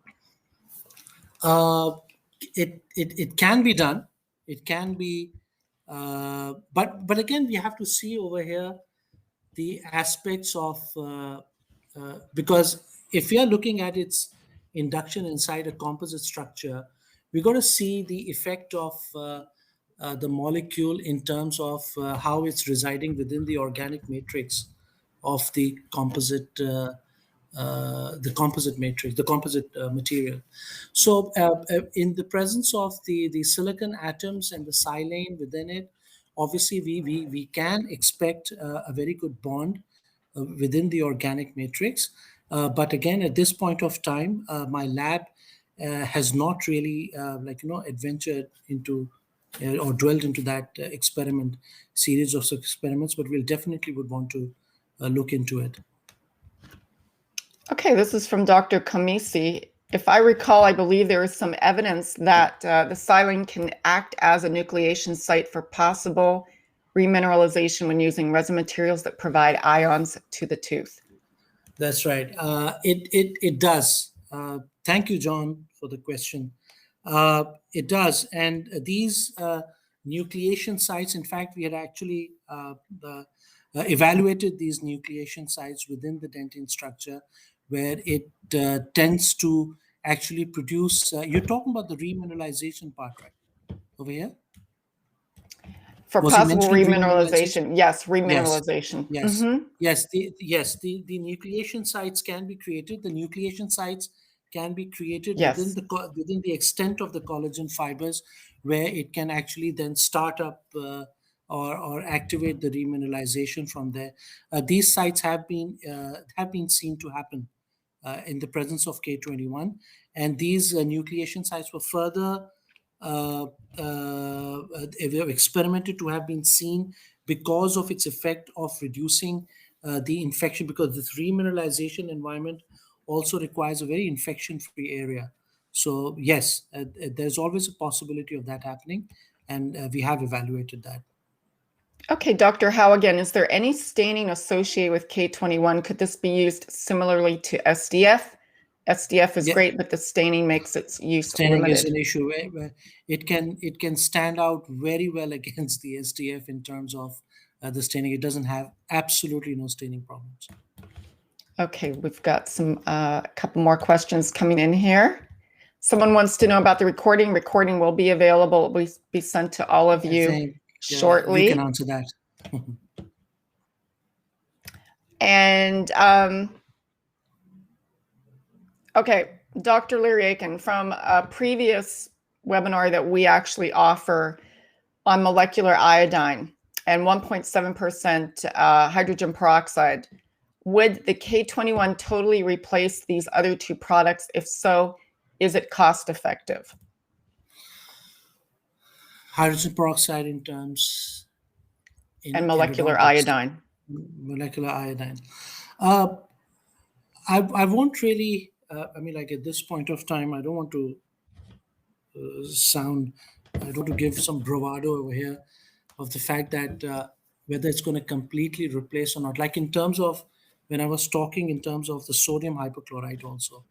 B: It can be done. It can be, but again, we have to see over here the aspects of because if we are looking at its induction inside a composite structure, we're going to see the effect of the molecule in terms of how it's residing within the organic matrix of the composite matrix, the composite material. So, in the presence of the silicon atoms and the silane within it, obviously we can expect a very good bond within the organic matrix. But again, at this point of time, my lab has not really adventured into or dwelled into that experiment series of such experiments, but we'll definitely would want to look into it.
A: Okay, this is from Dr. Kamisi. If I recall, I believe there is some evidence that the silane can act as a nucleation site for possible remineralization when using resin materials that provide ions to the tooth.
B: That's right. It does. Thank you, John, for the question. It does, and these nucleation sites. In fact, we had actually evaluated these nucleation sites within the dentin structure, where it tends to actually produce. You're talking about the remineralization part, right? Over here.
A: For
B: Was he
A: possible
B: mentioning
A: remineralization, yes,
B: Yes,
A: remineralization.
B: yes, yes. The nucleation sites can be created. The nucleation sites can be created
A: Yes.
B: within the extent of the collagen fibers, where it can actually then start up or activate the remineralization from there. These sites have been seen to happen in the presence of K21, and these nucleation sites were further experimented to have been seen because of its effect of reducing the infection, because this remineralization environment also requires a very infection-free area. So yes, there's always a possibility of that happening, and we have evaluated that.
A: Okay, Dr. Howe, again, is there any staining associated with K21? Could this be used similarly to SDF? SDF is
B: Yeah,
A: great, but the staining makes its use
B: staining is
A: limited.
B: an issue where it can stand out very well against the SDF in terms of the staining. It doesn't have absolutely no staining problems.
A: Okay, we've got a couple more questions coming in here. Someone wants to know about the recording. Recording will be available. It will be sent to all of
B: I
A: you
B: think you can
A: shortly.
B: answer that.
A: And okay, Dr. Leary-Aiken, from a previous webinar that we actually offer on molecular iodine and 1.7% hydrogen peroxide, would the K21 totally replace these other two products? If so, is it cost effective?
B: Hydrogen peroxide in terms in
A: And molecular
B: endodontics,
A: iodine.
B: molecular iodine. Uh, I won't really. I mean, like at this point of time, I don't want to sound. I don't want to give some bravado over here of the fact that whether it's going to completely replace or not. Like in terms of when I was talking in terms of the sodium hypochlorite also.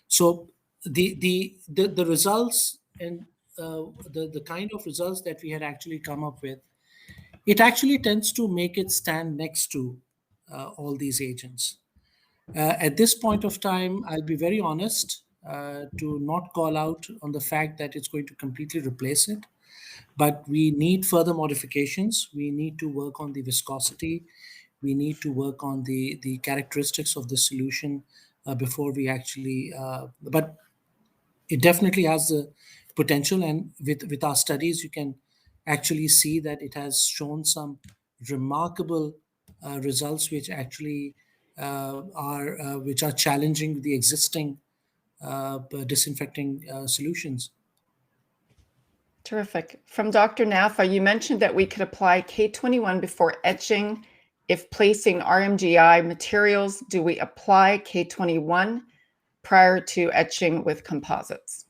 B: So the results and the kind of results that we had actually come up with, it actually tends to make it stand next to all these agents. At this point of time, I'll be very honest to not call out on the fact that it's going to completely replace it, but we need further modifications. We need to work on the viscosity. We need to work on the characteristics of the solution before we actually. But it definitely has the potential, and with our studies, you can actually see that it has shown some remarkable results, which actually are challenging the existing disinfecting solutions.
A: Terrific. From Dr. Naffa, you mentioned that we could apply K21 before etching. If placing RMGI materials, do we apply K21 prior to etching with composites?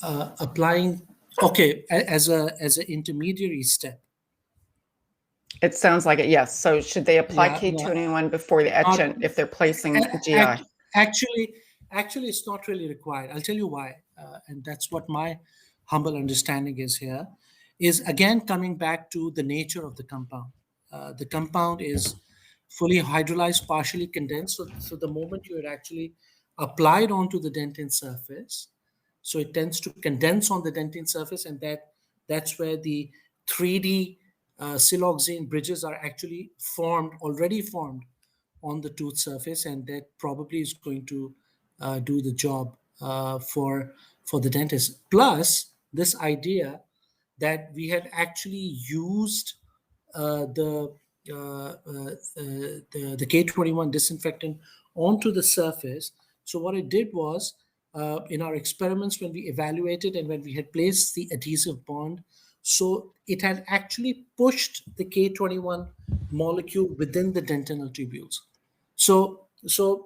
B: Applying, okay, as an intermediary step.
A: It sounds like it, yes. So should they apply
B: Yeah,
A: K21 before the
B: not,
A: etchant if they're placing the GI?
B: actually, it's not really required. I'll tell you why, and that's what my humble understanding is here. Is again coming back to the nature of the compound. The compound is fully hydrolyzed, partially condensed. So the moment you had actually applied onto the dentin surface, so it tends to condense on the dentin surface, and that's where the 3D siloxane bridges are actually already formed on the tooth surface, and that probably is going to do the job for the dentist. Plus, this idea that we had actually used the the K21 disinfectant onto the surface. So what it did was, in our experiments, when we evaluated and when we had placed the adhesive bond, so it had actually pushed the K21 molecule within the dentinal tubules. So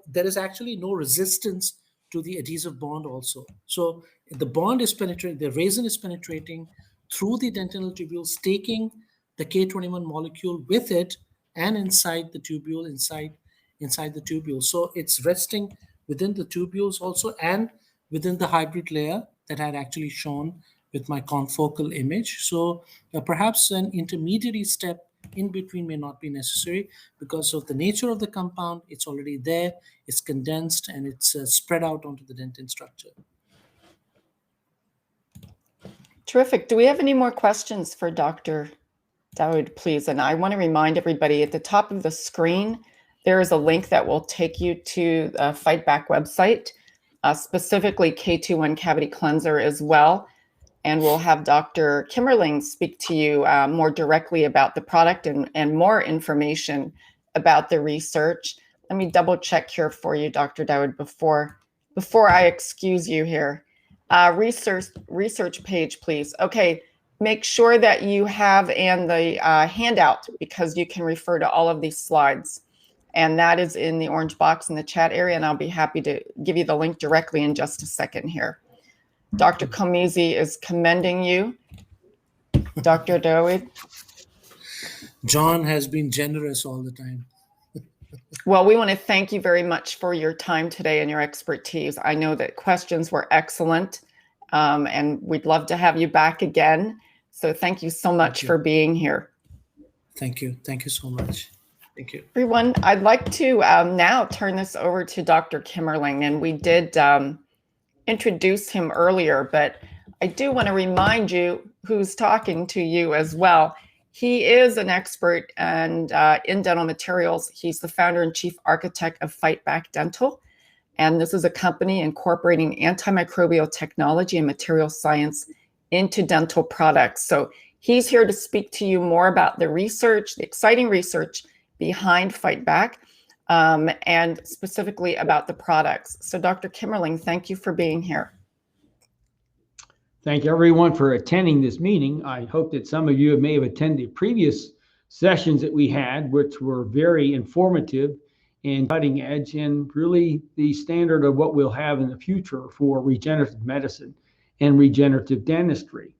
B: there is actually no resistance to the adhesive bond also. So the bond is penetrating, the resin is penetrating through the dentinal tubules, taking the K21 molecule with it and inside the tubule, inside the tubule. So it's resting within the tubules also and within the hybrid layer that I had actually shown with my confocal image. So perhaps an intermediary step in between may not be necessary because of the nature of the compound. It's already there, it's condensed, and it's spread out onto the dentin structure.
A: Terrific. Do we have any more questions for Dr. Daood, please? And I want to remind everybody at the top of the screen, there is a link that will take you to the FiteBac website, specifically K21 cavity cleanser as well. And we'll have Dr. Kimmerling speak to you more directly about the product and more information about the research. Let me double check here for you, Dr. Daoud, before I excuse you here. Research page, please. Okay, make sure that you have the handout because you can refer to all of these slides. And that is in the orange box in the chat area, and I'll be happy to give you the link directly in just a second here. Dr. Komizi is commending you Dr. Daoud?
B: John has been generous all the time.
A: Well, we want to thank you very much for your time today and your expertise. I know that questions were excellent, and we'd love to have you back again. So thank you so much for being here.
B: Thank you. Thank you so much. Thank you.
A: Everyone, I'd like to now turn this over to Dr. Kimmerling, and we did introduce him earlier, but I do want to remind you who's talking to you as well. He is an expert in dental materials. He's the founder and chief architect of FiteBac Dental, and this is a company incorporating antimicrobial technology and material science into dental products. So he's here to speak to you more about the research, the exciting research behind FiteBac, and specifically about the products. So Dr. Kimmerling, thank you for being here.
C: Thank everyone for attending this meeting. I hope that some of you may have attended previous sessions that we had, which were very informative and cutting edge, and really the standard of what we'll have in the future for regenerative medicine and regenerative dentistry.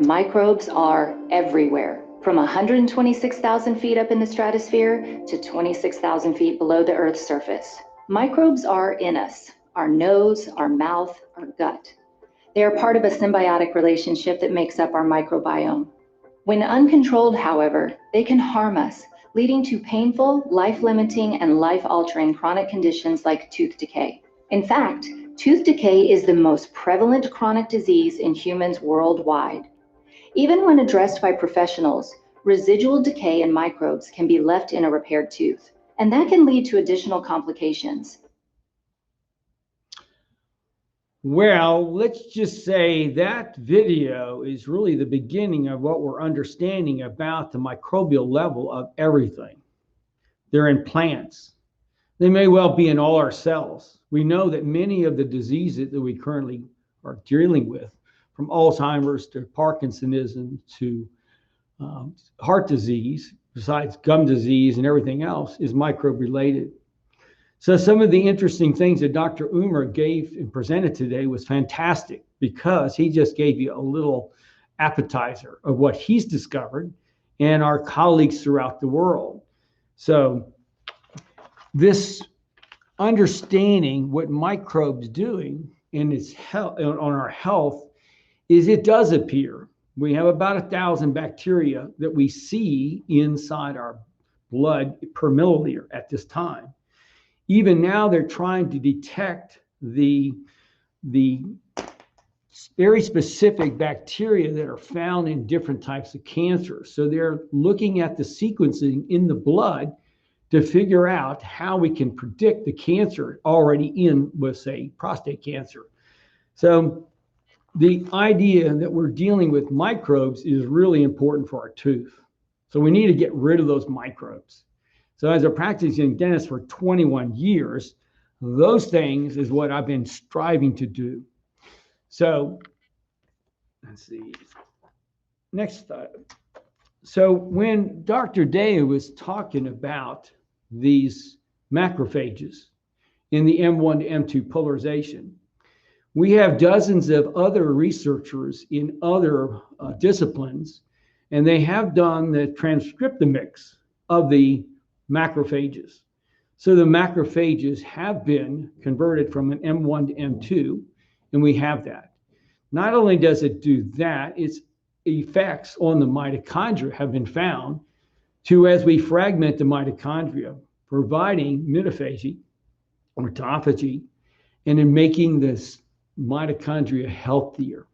D: Microbes are everywhere, from 126,000 feet up in the stratosphere to 26,000 feet below the Earth's surface. Microbes are in us, our nose, our mouth, our gut. They are part of a symbiotic relationship that makes up our microbiome. When uncontrolled, however, they can harm us, leading to painful, life-limiting, and life-altering chronic conditions like tooth decay. In fact, tooth decay is the most prevalent chronic disease in humans worldwide. Even when addressed by professionals, residual decay in microbes can be left in a repaired tooth, and that can lead to additional complications.
C: Well, let's just say that video is really the beginning of what we're understanding about the microbial level of everything. They're in plants. They may well be in all our cells. We know that many of the diseases that we currently are dealing with, from Alzheimer's to Parkinsonism to heart disease, besides gum disease and everything else, is microbe related. So some of the interesting things that Dr. Umer gave and presented today was fantastic, because he just gave you a little appetizer of what he's discovered and our colleagues throughout the world. So this understanding what microbes doing in its health, on our health, is it does appear. We have about 1,000 bacteria that we see inside our blood per milliliter at this time. Even now, they're trying to detect the very specific bacteria that are found in different types of cancer. So they're looking at the sequencing in the blood to figure out how we can predict the cancer already in, let's say, prostate cancer. So the idea that we're dealing with microbes is really important for our tooth. So we need to get rid of those microbes. So as a practicing dentist for 21 years, those things is what I've been striving to do. So let's see, next slide. So when Dr. Daoud was talking about these macrophages in the M1 to M2 polarization, we have dozens of other researchers in other disciplines, and they have done the transcriptomics of the macrophages. So the macrophages have been converted from an M1 to M2, and we have that. Not only does it do that, its effects on the mitochondria have been found to, as we fragment the mitochondria, providing metaphagy, autophagy, and in making this mitochondria healthier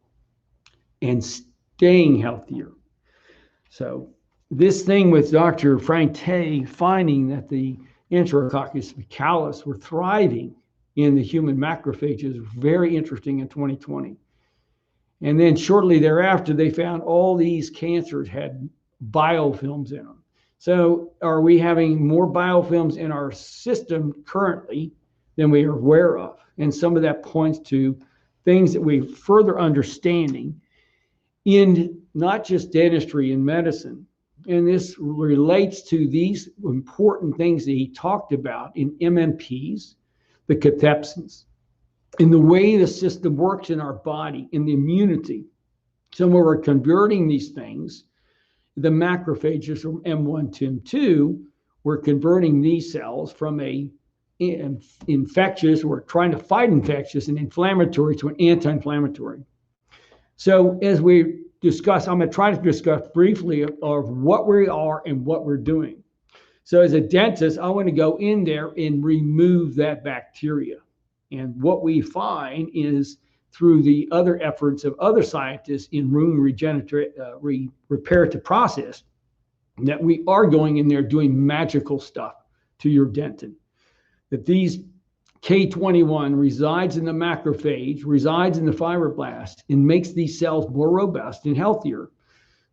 C: and staying healthier. So this thing with Dr. Frank Tay finding that the Enterococcus faecalis were thriving in the human macrophages was very interesting in 2020. And then shortly thereafter, they found all these cancers had biofilms in them. So are we having more biofilms in our system currently than we are aware of? And some of that points to things that we're further understanding in not just dentistry and medicine. And this relates to these important things that he talked about in MMPs, the cathepsins, in the way the system works in our body, in the immunity. So when we're converting these things, the macrophages from M1 to M2, we're converting these cells from a infectious, we're trying to fight infectious and inflammatory to an anti-inflammatory. So as we discuss, I'm going to try to discuss briefly of what we are and what we're doing. So as a dentist, I want to go in there and remove that bacteria. And what we find is through the other efforts of other scientists in room reparative process, that we are going in there doing magical stuff to your dentin. That these K21 resides in the macrophage, resides in the fibroblast, and makes these cells more robust and healthier.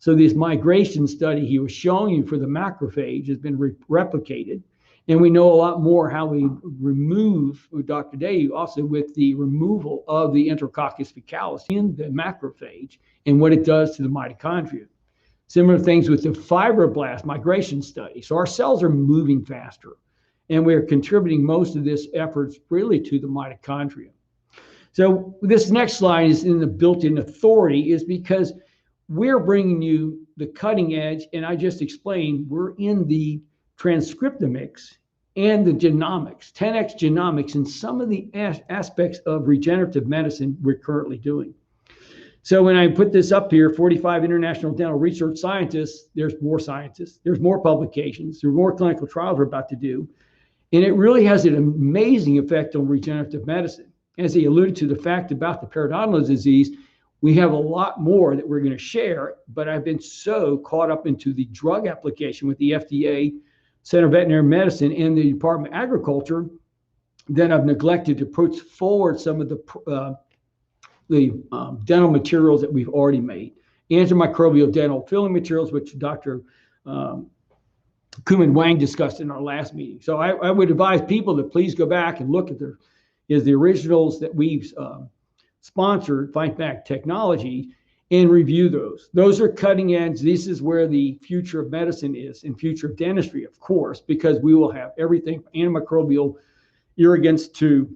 C: So this migration study he was showing you for the macrophage has been replicated. And we know a lot more how we remove, with Dr. Daood, also with the removal of the Enterococcus faecalis in the macrophage and what it does to the mitochondria. Similar things with the fibroblast migration study. So our cells are moving faster, and we're contributing most of this efforts really to the mitochondria. So this next slide is in the built-in authority is because we're bringing you the cutting edge, and I just explained we're in the transcriptomics and the genomics, 10x genomics, and some of the aspects of regenerative medicine we're currently doing. So when I put this up here, 45 international dental research scientists, there's more scientists, there's more publications, there's more clinical trials we're about to do, and it really has an amazing effect on regenerative medicine. As he alluded to the fact about the periodontal disease, we have a lot more that we're going to share, but I've been so caught up into the drug application with the FDA, Center of Veterinary Medicine, and the Department of Agriculture that I've neglected to put forward some of the dental materials that we've already made. Antimicrobial dental filling materials, which Dr. Kuman Wang discussed in our last meeting. So I would advise people to please go back and look at the originals that we've sponsored, FiteBac Technology, and review those. Those are cutting edge. This is where the future of medicine is, and future of dentistry, of course, because we will have everything from antimicrobial irrigants to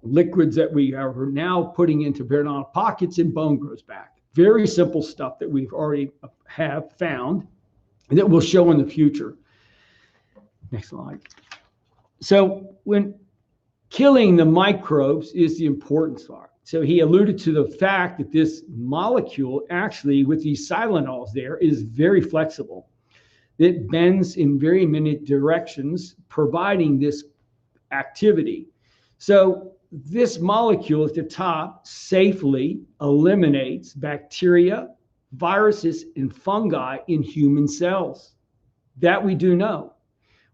C: liquids that we are now putting into periodontal pockets, and bone grows back. Very simple stuff that we've already have found that will show in the future. Next slide. So when killing the microbes is the important part. So he alluded to the fact that this molecule actually with these silanols there is very flexible. It bends in very many directions, providing this activity. So this molecule at the top safely eliminates bacteria, viruses, and fungi in human cells. That we do know.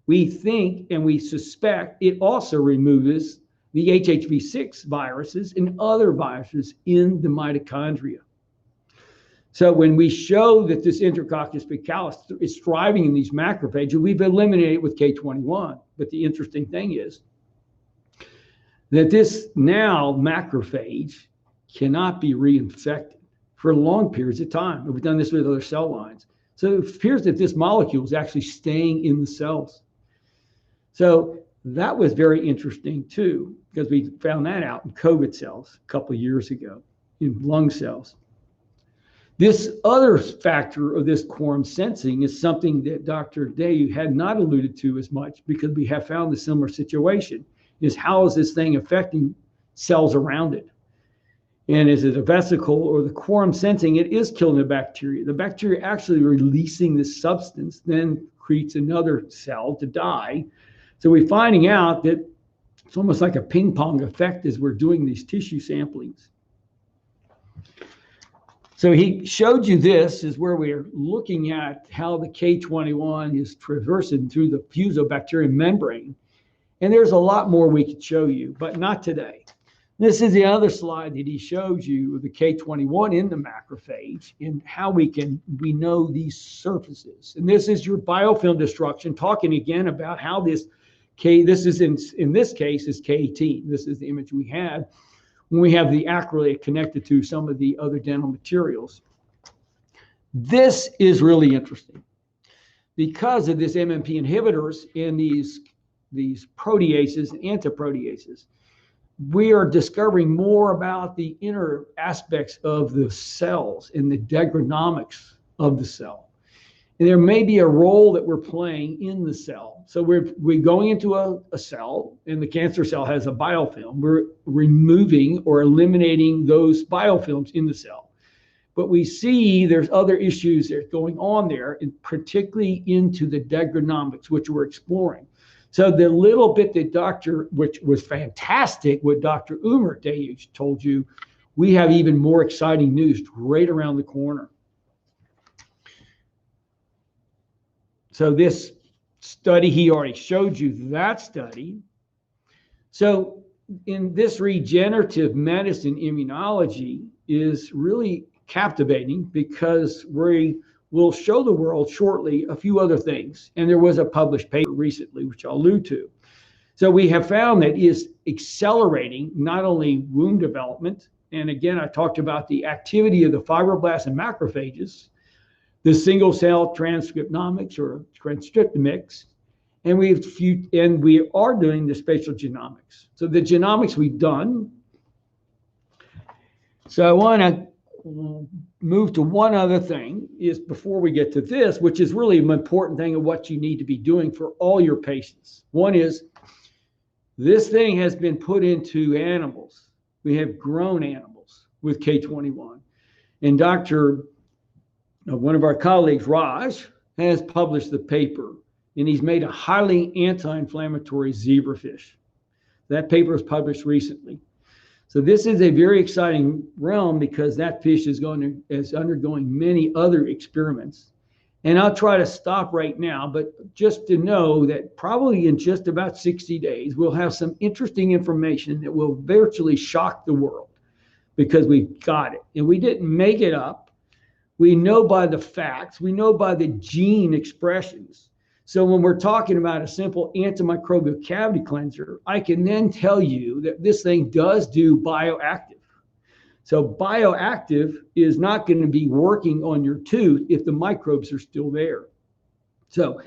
C: We think and we suspect it also removes the HHV6 viruses and other viruses in the mitochondria. So when we show that this Enterococcus faecalis is thriving in these macrophages, we've eliminated it with K21. But the interesting thing is that this now macrophage cannot be reinfected for long periods of time. We've done this with other cell lines. So it appears that this molecule is actually staying in the cells. So that was very interesting too, because we found that out in COVID cells a couple of years ago, in lung cells. This other factor of this quorum sensing is something that Dr. Daoud had not alluded to as much, because we have found a similar situation, is how is this thing affecting cells around it? And is it a vesicle or the quorum sensing? It is killing the bacteria. The bacteria actually releasing this substance then creates another cell to die. So we're finding out that it's almost like a ping pong effect as we're doing these tissue samplings. So he showed you this is where we're looking at how the K21 is traversing through the fusobacterium membrane. And there's a lot more we could show you, but not today. This is the other slide that he showed you, the K21 in the macrophage, and how we know these surfaces. And this is your biofilm destruction, talking again about how this this is in this case is K18. This is the image we had when we have the acrylate connected to some of the other dental materials. This is really interesting because of this MMP inhibitors in these proteases and antiproteases. we are discovering more about the inner aspects of the cells and the degradonomics of the cell. And there may be a role that we're playing in the cell. So we're going into a cell, and the cancer cell has a biofilm. We're removing or eliminating those biofilms in the cell. But we see there's other issues that are going on there, and particularly into the degradonomics, which we're exploring. So the little bit that which was fantastic, what Dr. Umer Daood told you, we have even more exciting news right around the corner. So this study, he already showed you that study. So in this regenerative medicine, immunology is really captivating because we will show the world shortly a few other things. And there was a published paper recently, which I'll allude to. So we have found that is accelerating not only wound development, and again, I talked about the activity of the fibroblasts and macrophages, the single cell transcriptomics or transcriptomics, and we are doing the spatial genomics. So the genomics we've done. So I want to move to one other thing is before we get to this, which is really an important thing of what you need to be doing for all your patients. One is this thing has been put into animals. We have grown animals with K21. And one of our colleagues, Raj, has published the paper, and he's made a highly anti-inflammatory zebrafish. That paper was published recently. So this is a very exciting realm because that fish is undergoing many other experiments. And I'll try to stop right now, but just to know that probably in just about 60 days, we'll have some interesting information that will virtually shock the world because we've got it. And we didn't make it up. We know by the facts, we know by the gene expressions. So when we're talking about a simple antimicrobial cavity cleanser, I can then tell you that this thing does do bioactive. So bioactive is not going to be working on your tooth if the microbes are still there. So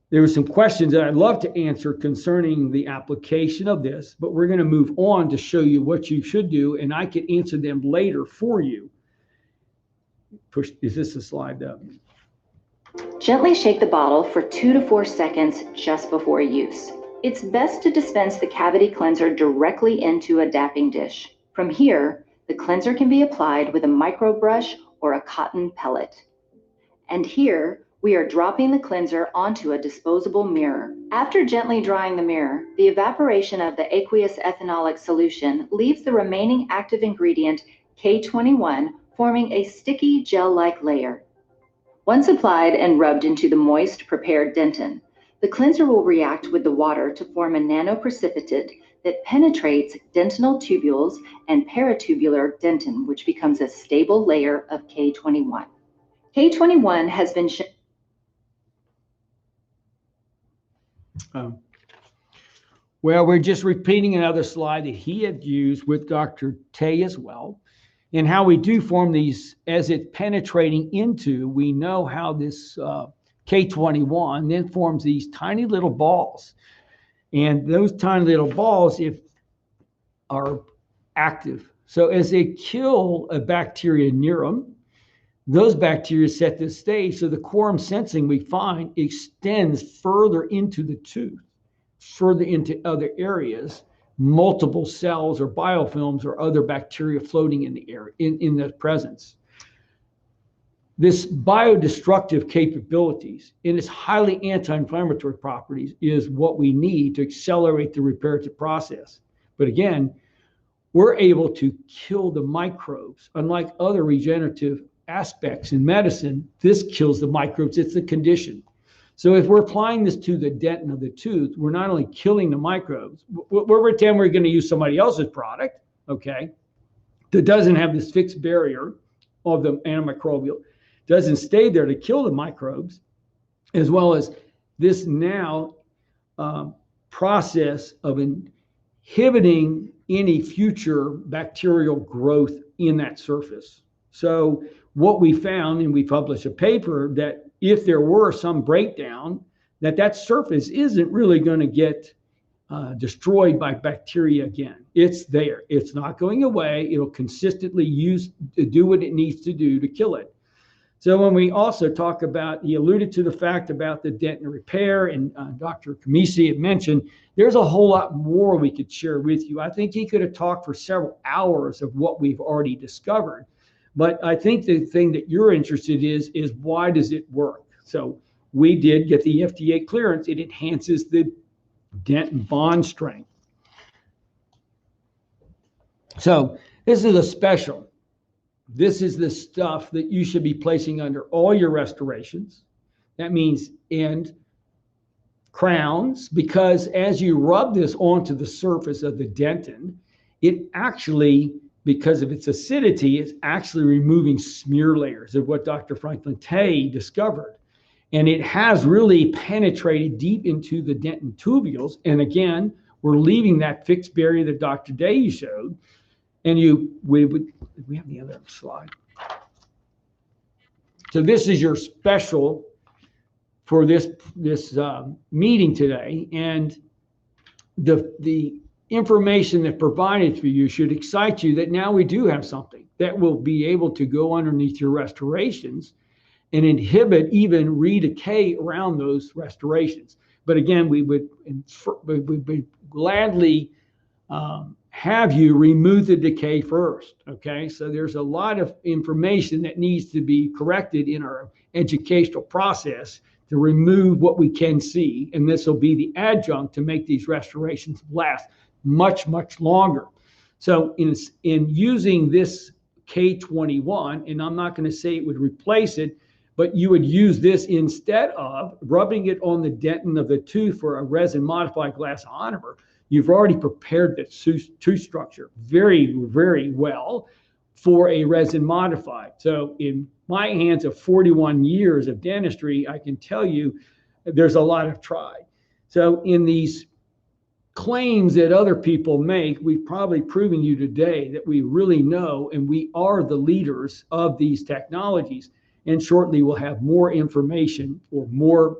C: there were some questions that I'd love to answer concerning the application of this, but we're going to move on to show you what you should do, and I can answer them later for you. Is this a slide up?
D: Gently shake the bottle for 2 to 4 seconds just before use. It's best to dispense the cavity cleanser directly into a dapping dish. From here, the cleanser can be applied with a micro brush or a cotton pellet. And here, we are dropping the cleanser onto a disposable mirror. After gently drying the mirror, the evaporation of the aqueous ethanolic solution leaves the remaining active ingredient, K21, forming a sticky gel-like layer. Once applied and rubbed into the moist, prepared dentin, the cleanser will react with the water to form a nanoprecipitate that penetrates dentinal tubules and peritubular dentin, which becomes a stable layer of K21. K21 has been
C: Well, we're just repeating another slide that he had used with Dr. Tay as well. And how we do form these as it's penetrating into, we know how this K21 then forms these tiny little balls. And those tiny little balls are active. So as they kill a bacteria near them, those bacteria set the stage. So the quorum sensing we find extends further into the tooth, further into other areas, multiple cells or biofilms or other bacteria floating in the air, in the presence. This biodestructive capabilities and its highly anti-inflammatory properties is what we need to accelerate the reparative process. But again, we're able to kill the microbes. Unlike other regenerative aspects in medicine, this kills the microbes, it's the condition. So if we're applying this to the dentin of the tooth, we're not only killing the microbes, we're pretending we're going to use somebody else's product, okay, that doesn't have this fixed barrier of the antimicrobial, doesn't stay there to kill the microbes, as well as this now process of inhibiting any future bacterial growth in that surface. So what we found, and we published a paper, that if there were some breakdown, that surface isn't really going to get destroyed by bacteria again. It's there. It's not going away. It'll consistently do what it needs to do to kill it. So when we also talk about, he alluded to the fact about the dentin repair, and Dr. Kamisi had mentioned, there's a whole lot more we could share with you. I think he could have talked for several hours of what we've already discovered. But I think the thing that you're interested in is why does it work? So we did get the FDA clearance. It enhances the dentin bond strength. So this is a special. This is the stuff that you should be placing under all your restorations. That means end crowns, because as you rub this onto the surface of the dentin, it actually, because of its acidity, is actually removing smear layers of what Dr. Franklin Tay discovered. And it has really penetrated deep into the dentin tubules. And again, we're leaving that fixed barrier that Dr. Day showed. And we have the other slide. So this is your special for this meeting today. And the information that provided for you should excite you that now we do have something that will be able to go underneath your restorations and inhibit even redecay around those restorations. But again, we would gladly have you remove the decay first, okay? So there's a lot of information that needs to be corrected in our educational process to remove what we can see, and this will be the adjunct to make these restorations last much, much longer. So in using this K21, and I'm not going to say it would replace it, but you would use this instead of rubbing it on the dentin of the tooth for a resin-modified glass ionomer. You've already prepared the tooth structure very, very well for a resin modified. So in my hands of 41 years of dentistry, I can tell you there's a lot of tried. So in these claims that other people make, we've probably proven you today that we really know, and we are the leaders of these technologies. And shortly we'll have more information or more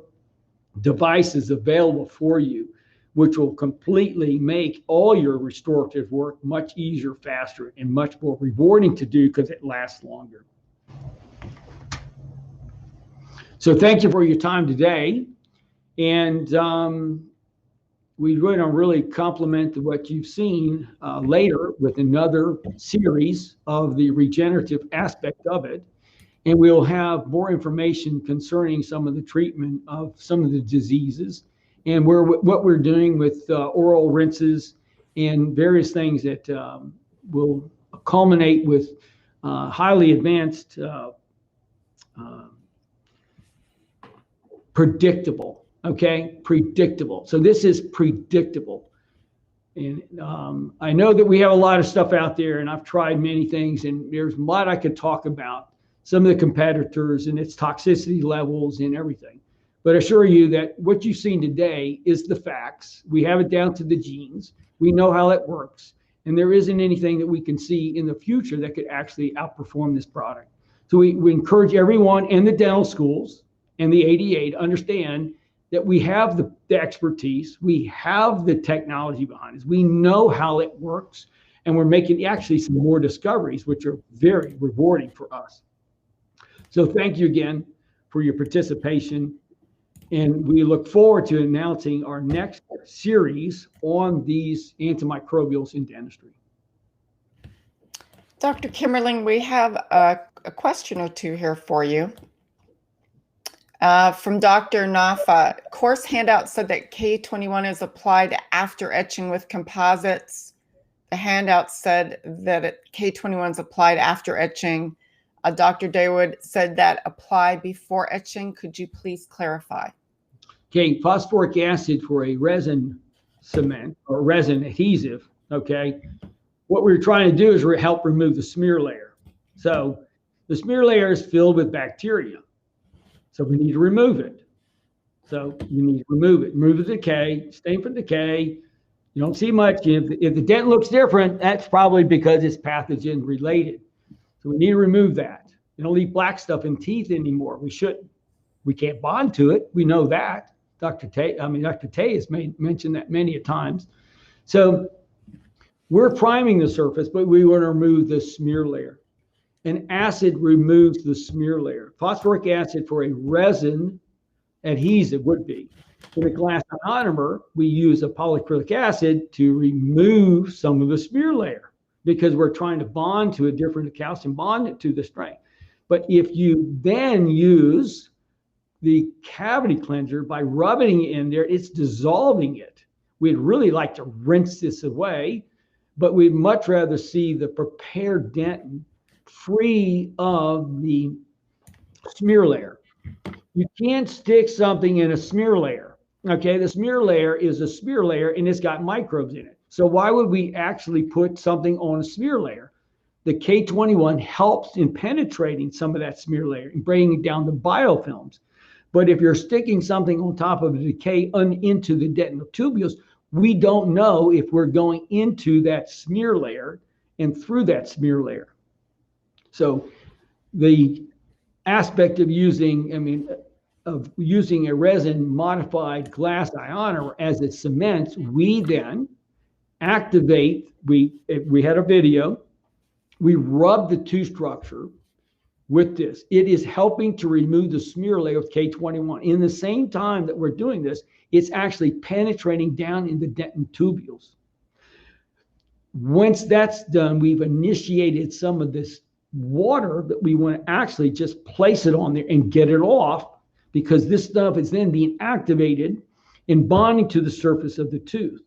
C: devices available for you, which will completely make all your restorative work much easier, faster, and much more rewarding to do because it lasts longer. So thank you for your time today. And we're going to really complement what you've seen later with another series of the regenerative aspect of it. And we'll have more information concerning some of the treatment of some of the diseases and what we're doing with oral rinses and various things that will culminate with highly advanced predictable, okay? Predictable. So this is predictable. And I know that we have a lot of stuff out there, and I've tried many things, and there's a lot I could talk about, some of the competitors and its toxicity levels and everything. But I assure you that what you've seen today is the facts. We have it down to the genes. We know how it works. And there isn't anything that we can see in the future that could actually outperform this product. So we encourage everyone in the dental schools and the ADA to understand that we have the expertise, we have the technology behind us, we know how it works, and we're making actually some more discoveries, which are very rewarding for us. So thank you again for your participation, and we look forward to announcing our next series on these antimicrobials in dentistry.
A: Dr. Kimmerling, we have a question or two here for you. From Dr. Nafa, course handout said that K21 is applied after etching with composites. The handout said that K21 is applied after etching. Dr. Daood said that apply before etching. Could you please clarify?
C: Okay, phosphoric acid for a resin cement or resin adhesive, okay? What we're trying to do is help remove the smear layer. So the smear layer is filled with bacteria. So we need to remove it. So you need to remove it. Remove the decay, stain for decay. You don't see much. If the dent looks different, that's probably because it's pathogen related. So we need to remove that. You don't leave black stuff in teeth anymore. We shouldn't. We can't bond to it. We know that. Dr. Tay has mentioned that many a times. So we're priming the surface, but we want to remove the smear layer. And acid removes the smear layer. Phosphoric acid for a resin adhesive would be. For the glass ionomer, we use a polyacrylic acid to remove some of the smear layer because we're trying to bond to a different calcium, bond it to the strength. But if you then use the cavity cleanser by rubbing it in there, it's dissolving it. We'd really like to rinse this away, but we'd much rather see the prepared dentin free of the smear layer. You can't stick something in a smear layer. Okay, the smear layer is a smear layer and it's got microbes in it. So why would we actually put something on a smear layer? The K21 helps in penetrating some of that smear layer and bringing down the biofilms. But if you're sticking something on top of a decay into the dentin tubules, we don't know if we're going into that smear layer and through that smear layer. So the aspect of using a resin modified glass ionomer as it cements, we then activate, we had a video, we rub the tooth structure with this. It is helping to remove the smear layer with K21. In the same time that we're doing this, it's actually penetrating down in the dentin tubules. Once that's done, we've initiated some of this water that we want to actually just place it on there and get it off, because this stuff is then being activated and bonding to the surface of the tooth.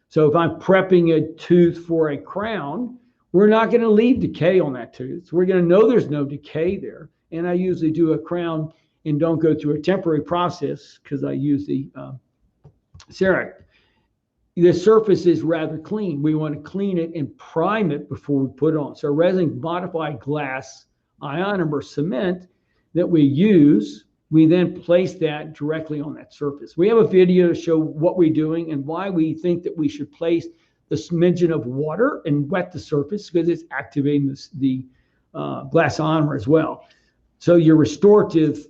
C: So if I'm prepping a tooth for a crown, we're not going to leave decay on that tooth. We're going to know there's no decay there. And I usually do a crown and don't go through a temporary process because I use the SrtA. The surface is rather clean. We want to clean it and prime it before we put it on. So resin modified glass ionomer cement that we use, we then place that directly on that surface. We have a video to show what we're doing and why we think that we should place the smidgen of water and wet the surface, because it's activating the glass ionomer as well. So your restorative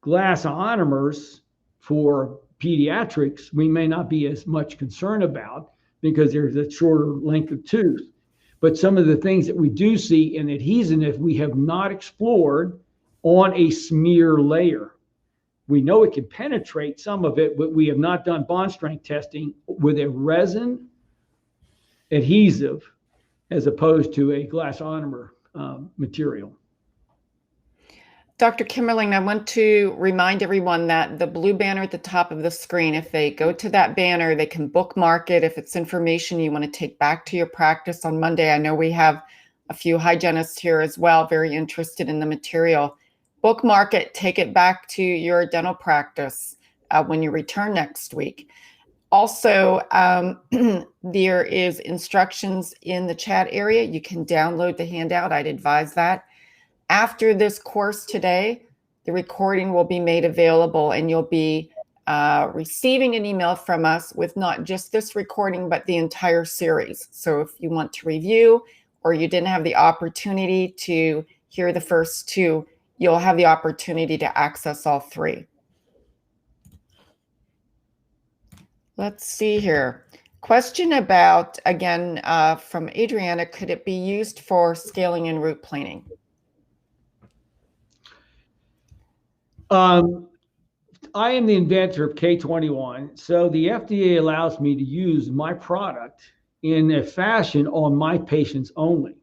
C: glass ionomers for pediatrics, we may not be as much concerned about because there's a shorter length of tooth. But some of the things that we do see in adhesiveness, we have not explored on a smear layer. We know it can penetrate some of it, but we have not done bond strength testing with a resin adhesive as opposed to a glass ionomer material.
A: Dr. Kimmerling, I want to remind everyone that the blue banner at the top of the screen, if they go to that banner, they can bookmark it. If it's information you want to take back to your practice on Monday, I know we have a few hygienists here as well, very interested in the material. Bookmark it, take it back to your dental practice when you return next week. Also, there is instructions in the chat area. You can download the handout. I'd advise that. After this course today, the recording will be made available and you'll be receiving an email from us with not just this recording, but the entire series. So if you want to review or you didn't have the opportunity to hear the first two, you'll have the opportunity to access all three. Let's see here. Question about, again, from Adriana, could it be used for scaling and root planing?
C: I am the inventor of K21, so the FDA allows me to use my product in a fashion on my patients only.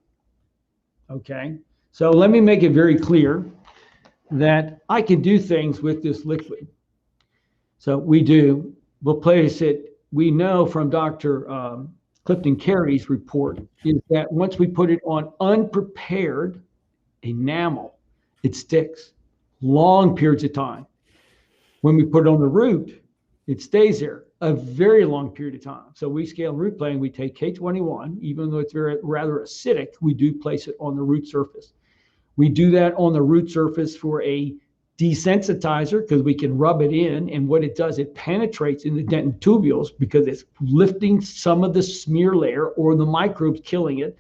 C: Okay, so let me make it very clear that I can do things with this liquid. So we'll place it. We know from Dr. Clifton Carey's report is that once we put it on unprepared enamel, it sticks long periods of time. When we put it on the root, it stays there a very long period of time. So we scale root planing, we take K21, even though it's rather acidic, we do place it on the root surface. We do that on the root surface for a desensitizer because we can rub it in, and what it does, it penetrates in the dentin tubules because it's lifting some of the smear layer or the microbes killing it.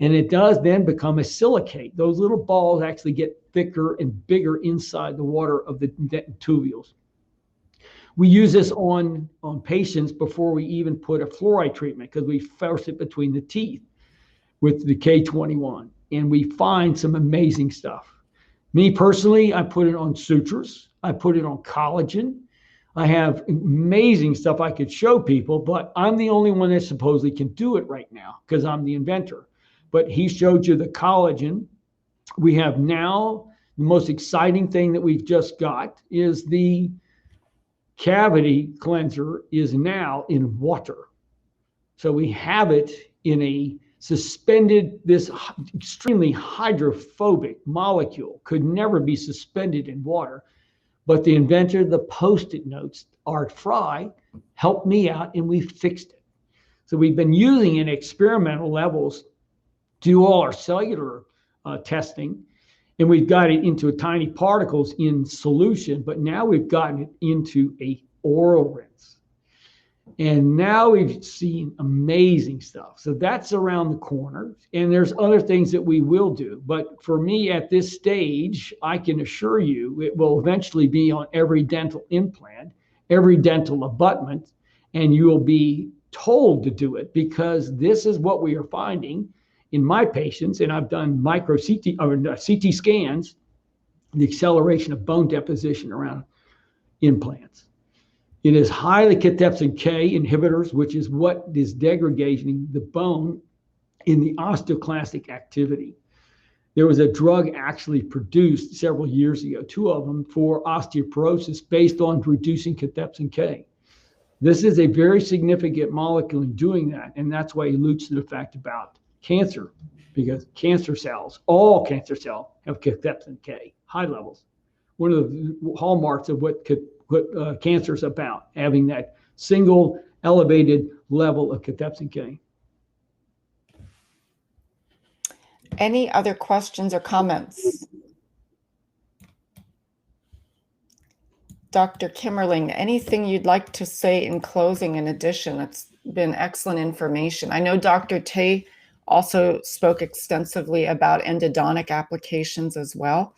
C: And it does then become a silicate. Those little balls actually get thicker and bigger inside the water of the dentin tubules. We use this on patients before we even put a fluoride treatment, because we force it between the teeth with the K21, and we find some amazing stuff. Me personally, I put it on sutures. I put it on collagen. I have amazing stuff I could show people, but I'm the only one that supposedly can do it right now because I'm the inventor. But he showed you the collagen. We have now, the most exciting thing that we've just got is the cavity cleanser is now in water. So we have it in a suspended, this extremely hydrophobic molecule could never be suspended in water. But the inventor, the Post-it notes, Art Fry, helped me out, and we fixed it. So we've been using it in experimental levels to do all our cellular testing, and we've got it into tiny particles in solution, but now we've gotten it into a oral rinse. And now we've seen amazing stuff. So that's around the corner. And there's other things that we will do. But for me at this stage, I can assure you it will eventually be on every dental implant, every dental abutment, and you will be told to do it, because this is what we are finding in my patients. And I've done CT scans, the acceleration of bone deposition around implants. It is highly cathepsin K inhibitors, which is what is degrading the bone in the osteoclastic activity. There was a drug actually produced several years ago, 2 of them, for osteoporosis based on reducing cathepsin K. This is a very significant molecule in doing that, and that's why he alludes to the fact about cancer, because cancer cells, all cancer cells, have cathepsin K, high levels. One of the hallmarks of what cancer is about, having that single elevated level of cathepsin K.
A: Any other questions or comments? Dr. Kimmerling, anything you'd like to say in closing in addition? It's been excellent information. I know Dr. Tay also spoke extensively about endodontic applications as well.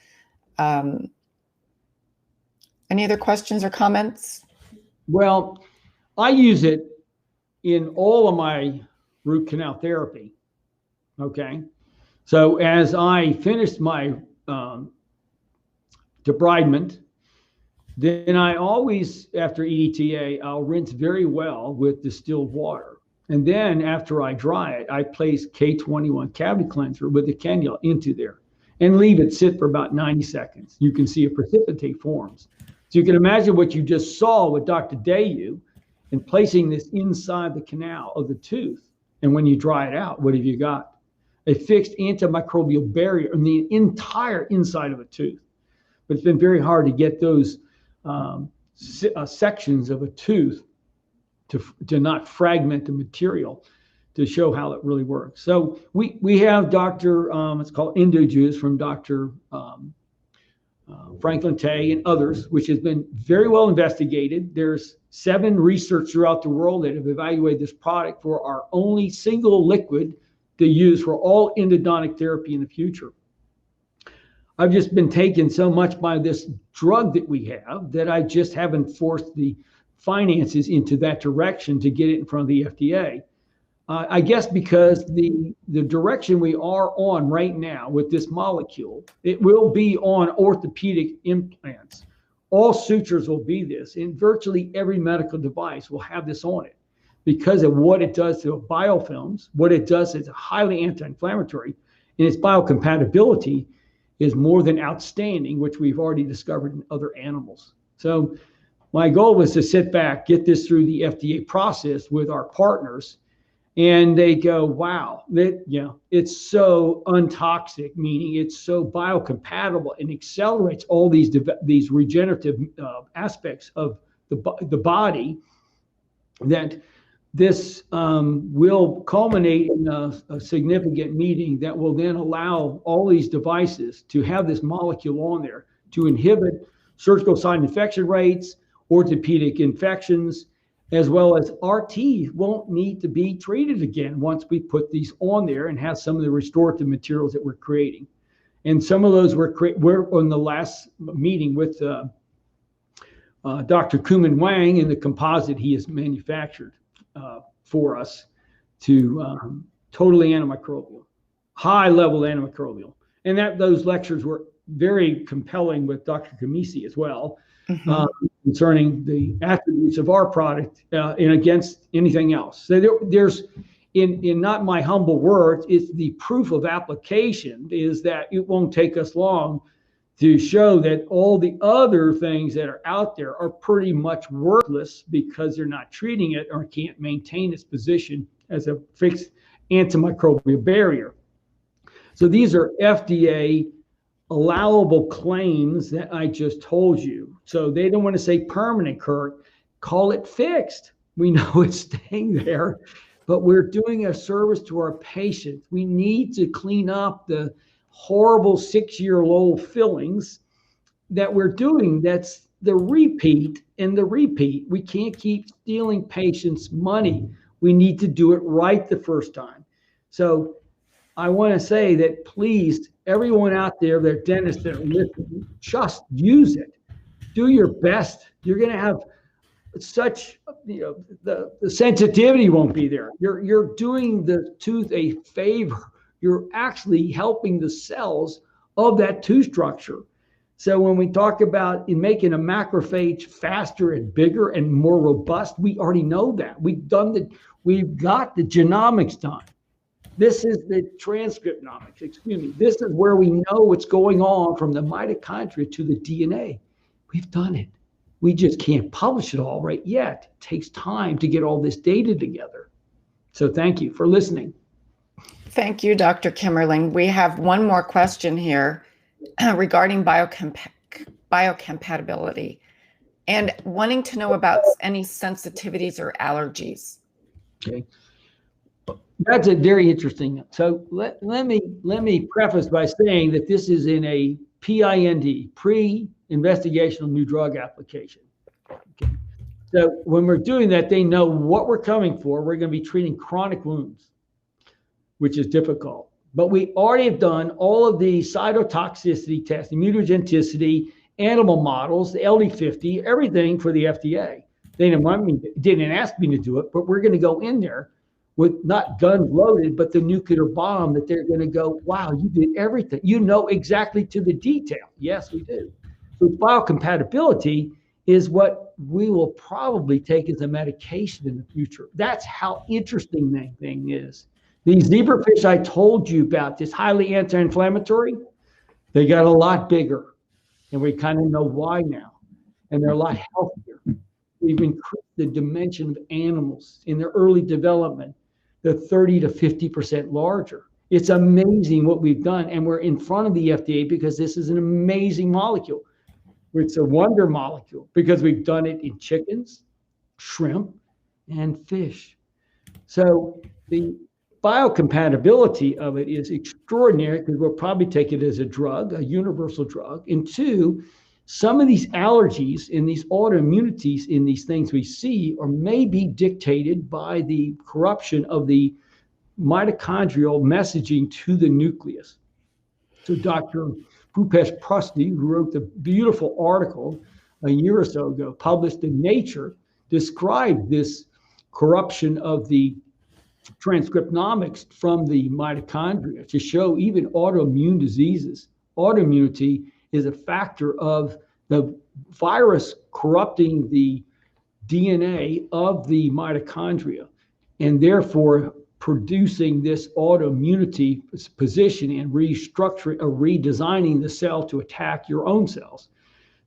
A: Any other questions or comments?
C: Well, I use it in all of my root canal therapy. Okay. So as I finished my debridement, then I always, after EDTA, I'll rinse very well with distilled water. And then after I dry it, I place K21 cavity cleanser with the cannula into there and leave it sit for about 90 seconds. You can see a precipitate forms. So you can imagine what you just saw with Dr. Daoud and placing this inside the canal of the tooth. And when you dry it out, what have you got? A fixed antimicrobial barrier in the entire inside of a tooth. But it's been very hard to get those sections of a tooth to not fragment the material to show how it really works. So we have Dr. It's called EndoJuice from Dr. Franklin Tay and others, which has been very well investigated. There's 7 research throughout the world that have evaluated this product for our only single liquid to use for all endodontic therapy in the future. I've just been taken so much by this drug that we have that I just haven't forced the finances into that direction to get it in front of the FDA. I guess because the direction we are on right now with this molecule, it will be on orthopedic implants. All sutures will be this, and virtually every medical device will have this on it because of what it does to biofilms. What it does is highly anti-inflammatory, and its biocompatibility is more than outstanding, which we've already discovered in other animals. So my goal was to sit back, get this through the FDA process with our partners, and they go, wow, it's so untoxic, meaning it's so biocompatible and accelerates all these regenerative aspects of the body, that this will culminate in a significant meeting that will then allow all these devices to have this molecule on there to inhibit surgical site infection rates, orthopedic infections, as well as RT won't need to be treated again once we put these on there and have some of the restorative materials that we're creating. And some of those we're on the last meeting with Dr. Kuman Wang and the composite he has manufactured for us to totally antimicrobial, high level antimicrobial. And those lectures were very compelling with Dr. Kamisi as well, concerning the attributes of our product and against anything else. So there's, in not my humble words, it's the proof of application is that it won't take us long to show that all the other things that are out there are pretty much worthless because they're not treating it or can't maintain its position as a fixed antimicrobial barrier. So these are FDA allowable claims that I just told you. So they don't want to say permanent, Kurt, call it fixed. We know it's staying there, but we're doing a service to our patients. We need to clean up the horrible 6-year-old fillings that we're doing. That's the repeat and the repeat. We can't keep stealing patients' money. We need to do it right the first time. So I want to say that please, everyone out there, that dentists that are listening, just use it. Do your best. You're going to have such, the sensitivity won't be there. You're doing the tooth a favor. You're actually helping the cells of that tooth structure. So when we talk about in making a macrophage faster and bigger and more robust, we already know that. We've got the genomics done. This is the transcriptomics, excuse me. This is where we know what's going on from the mitochondria to the DNA. We've done it. We just can't publish it all right yet. It takes time to get all this data together. So thank you for listening.
A: Thank you, Dr. Kimmerling. We have one more question here regarding biocompatibility and wanting to know about any sensitivities or allergies.
C: Okay. That's a very interesting. So let me preface by saying that this is in a PIND, pre-investigational new drug application. Okay. So when we're doing that, they know what we're coming for. We're going to be treating chronic wounds, which is difficult. But we already have done all of the cytotoxicity tests, immunogenicity, animal models, the LD50, everything for the FDA. They didn't ask me to do it, but we're going to go in there with not guns loaded, but the nuclear bomb that they're going to go, wow, you did everything. You know exactly to the detail. Yes, we do. So biocompatibility is what we will probably take as a medication in the future. That's how interesting that thing is. These zebrafish I told you about, this highly anti-inflammatory, they got a lot bigger. And we kind of know why now. And they're a lot healthier. We've increased the dimension of animals in their early development. They're 30 to 50% larger. It's amazing what we've done. And we're in front of the FDA because this is an amazing molecule. It's a wonder molecule because we've done it in chickens, shrimp, and fish. So the biocompatibility of it is extraordinary because we'll probably take it as a drug, a universal drug. And two, some of these allergies and these autoimmunities in these things we see are maybe dictated by the corruption of the mitochondrial messaging to the nucleus. So Dr. Bhupesh Prusty, who wrote the beautiful article a year or so ago, published in Nature, described this corruption of the transcriptomics from the mitochondria to show even autoimmune diseases. Autoimmunity is a factor of the virus corrupting the DNA of the mitochondria and therefore producing this autoimmunity position and restructuring or redesigning the cell to attack your own cells.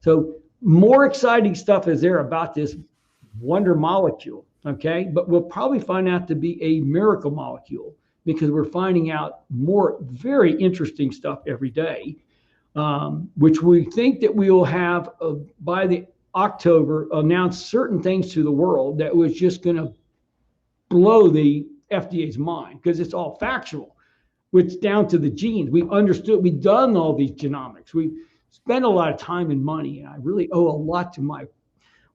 C: So more exciting stuff is there about this wonder molecule, okay? But we'll probably find out to be a miracle molecule because we're finding out more very interesting stuff every day, which we think that we will have by the October announce certain things to the world that was just going to blow the FDA's mind because it's all factual. It's down to the genes. We've understood, we've done all these genomics. We've spent a lot of time and money, and I really owe a lot to my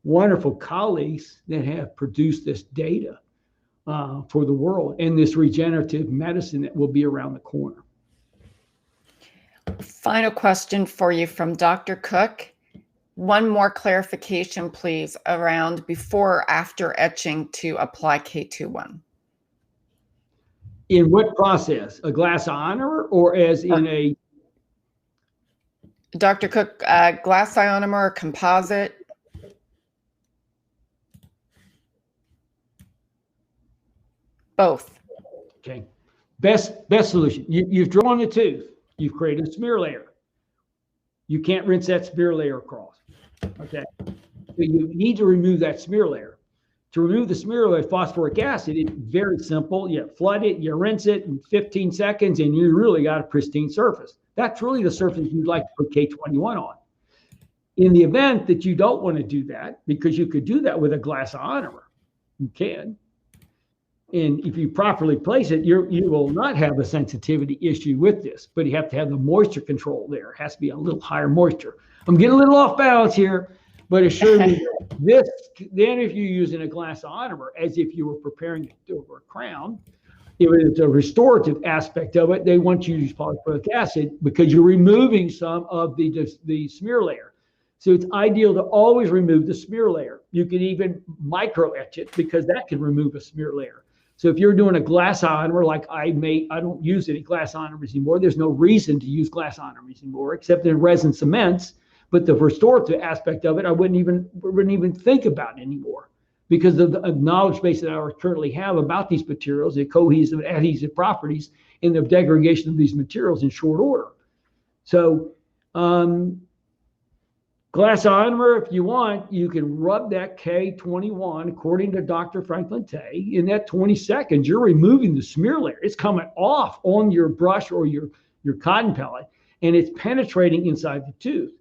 C: wonderful colleagues that have produced this data for the world and this regenerative medicine that will be around the corner.
A: Final question for you from Dr. Cook. One more clarification, please, around before or after etching to apply K21.
C: In what process? A glass ionomer or as in a?
A: Dr. Cook, glass ionomer or composite? Both.
C: Okay. Best solution. You've drawn a tooth. You've created a smear layer. You can't rinse that smear layer across. Okay. So you need to remove that smear layer. To remove the smear layer, phosphoric acid, it's very simple. You flood it, you rinse it in 15 seconds, and you really got a pristine surface. That's really the surface you'd like to put K21 on. In the event that you don't want to do that, because you could do that with a glass ionomer, you can. And if you properly place it, you will not have a sensitivity issue with this, but you have to have the moisture control there. It has to be a little higher moisture. I'm getting a little off balance here, but assure me this, then if you're using a glass ionomer, as if you were preparing it over a crown, if it's a restorative aspect of it, they want you to use polyacrylic acid because you're removing some of the smear layer. So it's ideal to always remove the smear layer. You can even micro etch it because that can remove a smear layer. So if you're doing a glass ionomer, like I don't use any glass ionomers anymore. There's no reason to use glass ionomers anymore, except in resin cements. But the restorative aspect of it, I wouldn't even think about anymore because of the knowledge base that I currently have about these materials, the cohesive and adhesive properties, and the degradation of these materials in short order. So glass ionomer, if you want, you can rub that K21, according to Dr. Franklin Tay. In that 20 seconds, you're removing the smear layer. It's coming off on your brush or your cotton pellet, and it's penetrating inside the tooth.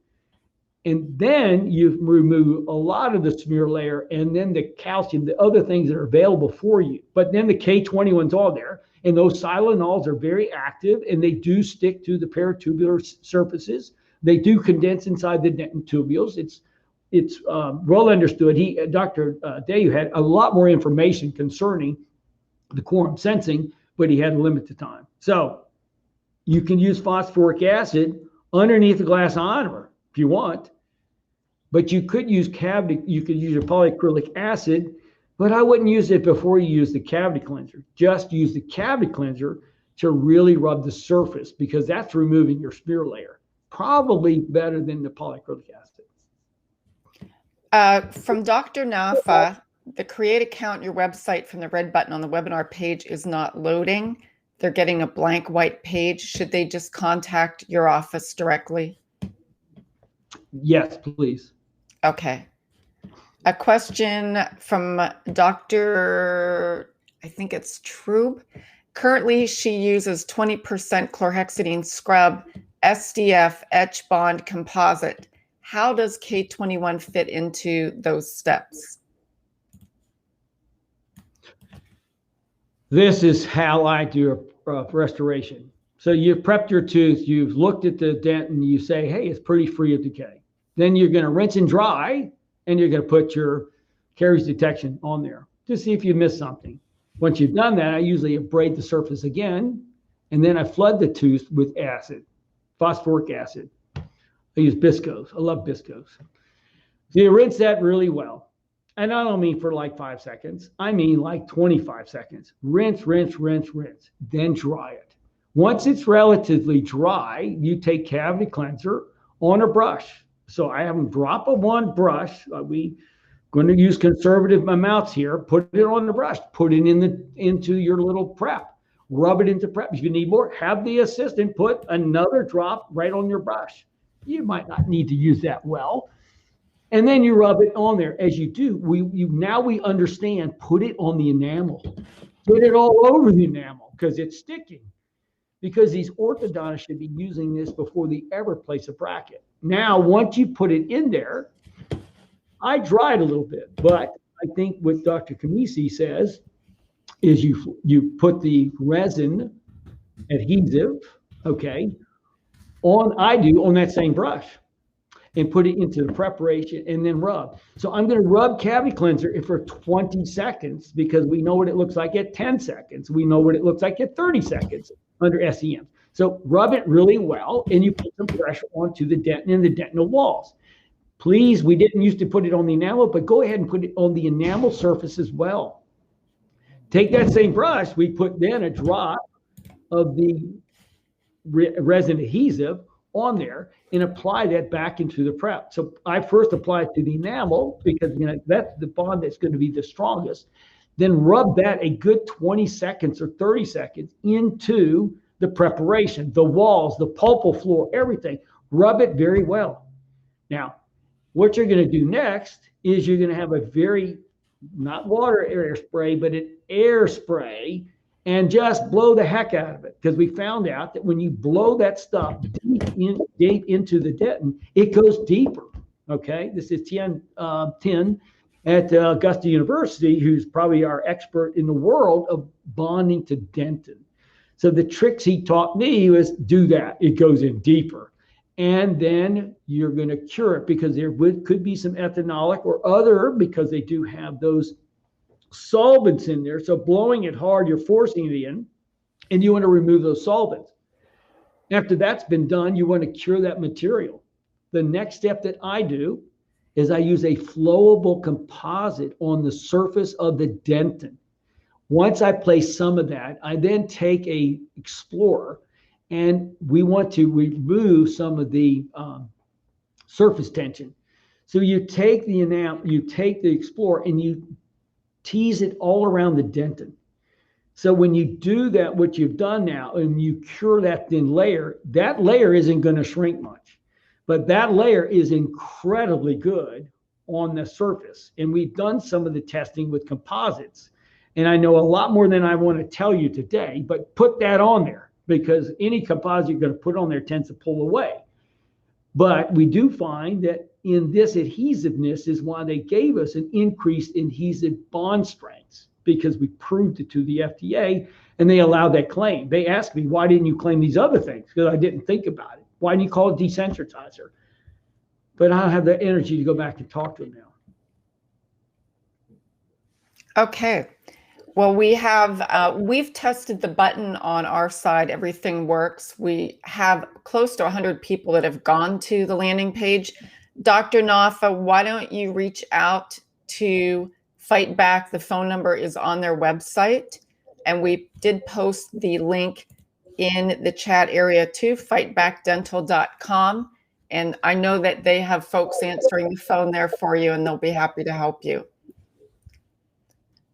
C: And then you remove a lot of the smear layer and then the calcium, the other things that are available for you. But then the K21's all there, and those silanols are very active, and they do stick to the paratubular surfaces. They do condense inside the dentin tubules. It's well understood. Dr. Daood had a lot more information concerning the quorum sensing, but he had a limited time. So you can use phosphoric acid underneath the glass ionomer if you want, but you could use your polyacrylic acid, but I wouldn't use it before you use the cavity cleanser. Just use the cavity cleanser to really rub the surface because that's removing your smear layer. Probably better than the polyacrylic acid.
A: From Dr. Nafa, the create account on your website from the red button on the webinar page is not loading. They're getting a blank white page. Should they just contact your office directly?
C: Yes, please.
A: Okay. A question from Dr. I think it's Trube. Currently, she uses 20% chlorhexidine scrub, SDF, etch bond composite. How does K21 fit into those steps?
C: This is how I do a restoration. So you've prepped your tooth, you've looked at the dent, and you say, hey, it's pretty free of decay. Then you're going to rinse and dry, and you're going to put your caries detection on there to see if you missed something. Once you've done that, I usually abrade the surface again, and then I flood the tooth with acid, phosphoric acid. I use Biscos. I love Biscos. So you rinse that really well. And I don't mean for like 5 seconds. I mean like 25 seconds. Rinse, rinse, rinse, rinse. Then dry it. Once it's relatively dry, you take cavity cleanser on a brush. So I have them drop of one brush. We going to use conservative amounts here. Put it on the brush. Put it into your little prep. Rub it into prep. If you need more, have the assistant put another drop right on your brush. You might not need to use that well. And then you rub it on there. As you do, now we understand, put it on the enamel. Put it all over the enamel because it's sticking. Because these orthodontists should be using this before they ever place a bracket. Now, once you put it in there, I dry it a little bit, but I think what Dr. Kamisi says is you put the resin adhesive, okay, on that same brush and put it into the preparation and then rub. So I'm going to rub cavity cleanser for 20 seconds because we know what it looks like at 10 seconds. We know what it looks like at 30 seconds under SEM. So rub it really well and you put some pressure onto the dentin and the dentinal walls. Please, we didn't used to put it on the enamel, but go ahead and put it on the enamel surface as well. Take that same brush, we put then a drop of the resin adhesive on there and apply that back into the prep. So I first apply it to the enamel because that's the bond that's going to be the strongest. Then rub that a good 20 seconds or 30 seconds into the preparation, the walls, the pulpal floor, everything. Rub it very well. Now, what you're going to do next is you're going to have a very, not water air spray, but an air spray, and just blow the heck out of it. Because we found out that when you blow that stuff deep into the dentin, it goes deeper. Okay, this is Tien at Augusta University, who's probably our expert in the world of bonding to dentin. So the tricks he taught me was do that. It goes in deeper. And then you're going to cure it because there could be some ethanolic or other, because they do have those solvents in there. So blowing it hard, you're forcing it in, and you want to remove those solvents. After that's been done, you want to cure that material. The next step that I do is I use a flowable composite on the surface of the dentin. Once I place some of that, I then take a explorer, and we want to remove some of the surface tension. So you take the enamel, you take the explorer, and you tease it all around the dentin. So when you do that, what you've done now, and you cure that thin layer, that layer isn't going to shrink much, but that layer is incredibly good on the surface. And we've done some of the testing with composites. And I know a lot more than I want to tell you today, but put that on there, because any composite you're going to put on there tends to pull away. But we do find that in this adhesiveness is why they gave us an increased adhesive bond strengths, because we proved it to the FDA and they allowed that claim. They asked me, why didn't you claim these other things? Because I didn't think about it. Why didn't you call it desensitizer? But I don't have the energy to go back and talk to them now.
A: Okay. Well, we've tested the button on our side. Everything works. We have close to 100 people that have gone to the landing page. Dr. Nafa, why don't you reach out to FiteBac? The phone number is on their website, and we did post the link in the chat area to FiteBacDental.com. And I know that they have folks answering the phone there for you, and they'll be happy to help you.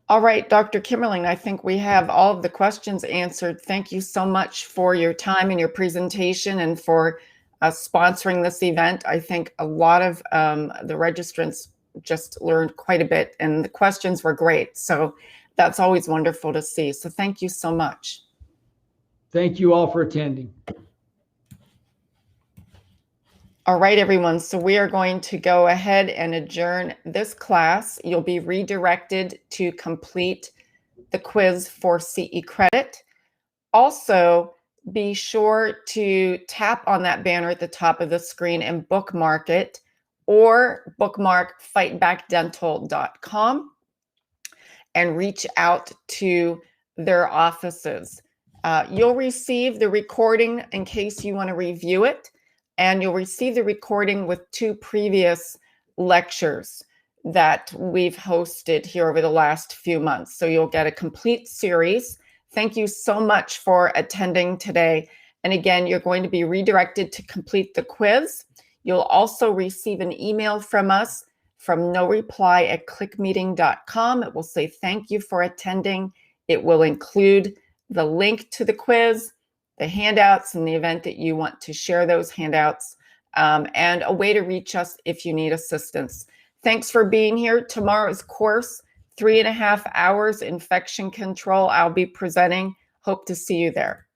A: All right, Dr. Kimmerling, I think we have all of the questions answered. Thank you so much for your time and your presentation, and for sponsoring this event. I think a lot of the registrants just learned quite a bit, and the questions were great. So that's always wonderful to see. So thank you so much.
C: Thank you all for attending.
A: All right, everyone. So we are going to go ahead and adjourn this class. You'll be redirected to complete the quiz for CE credit. Also, be sure to tap on that banner at the top of the screen and bookmark it, or bookmark FiteBacDental.com and reach out to their offices. You'll receive the recording in case you want to review it. And you'll receive the recording with 2 previous lectures that we've hosted here over the last few months. So you'll get a complete series. Thank you so much for attending today. And again, you're going to be redirected to complete the quiz. You'll also receive an email from us from noreply@clickmeeting.com. It will say thank you for attending. It will include the link to the quiz, the handouts, in the event that you want to share those handouts, and a way to reach us if you need assistance. Thanks for being here. Tomorrow's course, 3.5 hours infection control, I'll be presenting. Hope to see you there.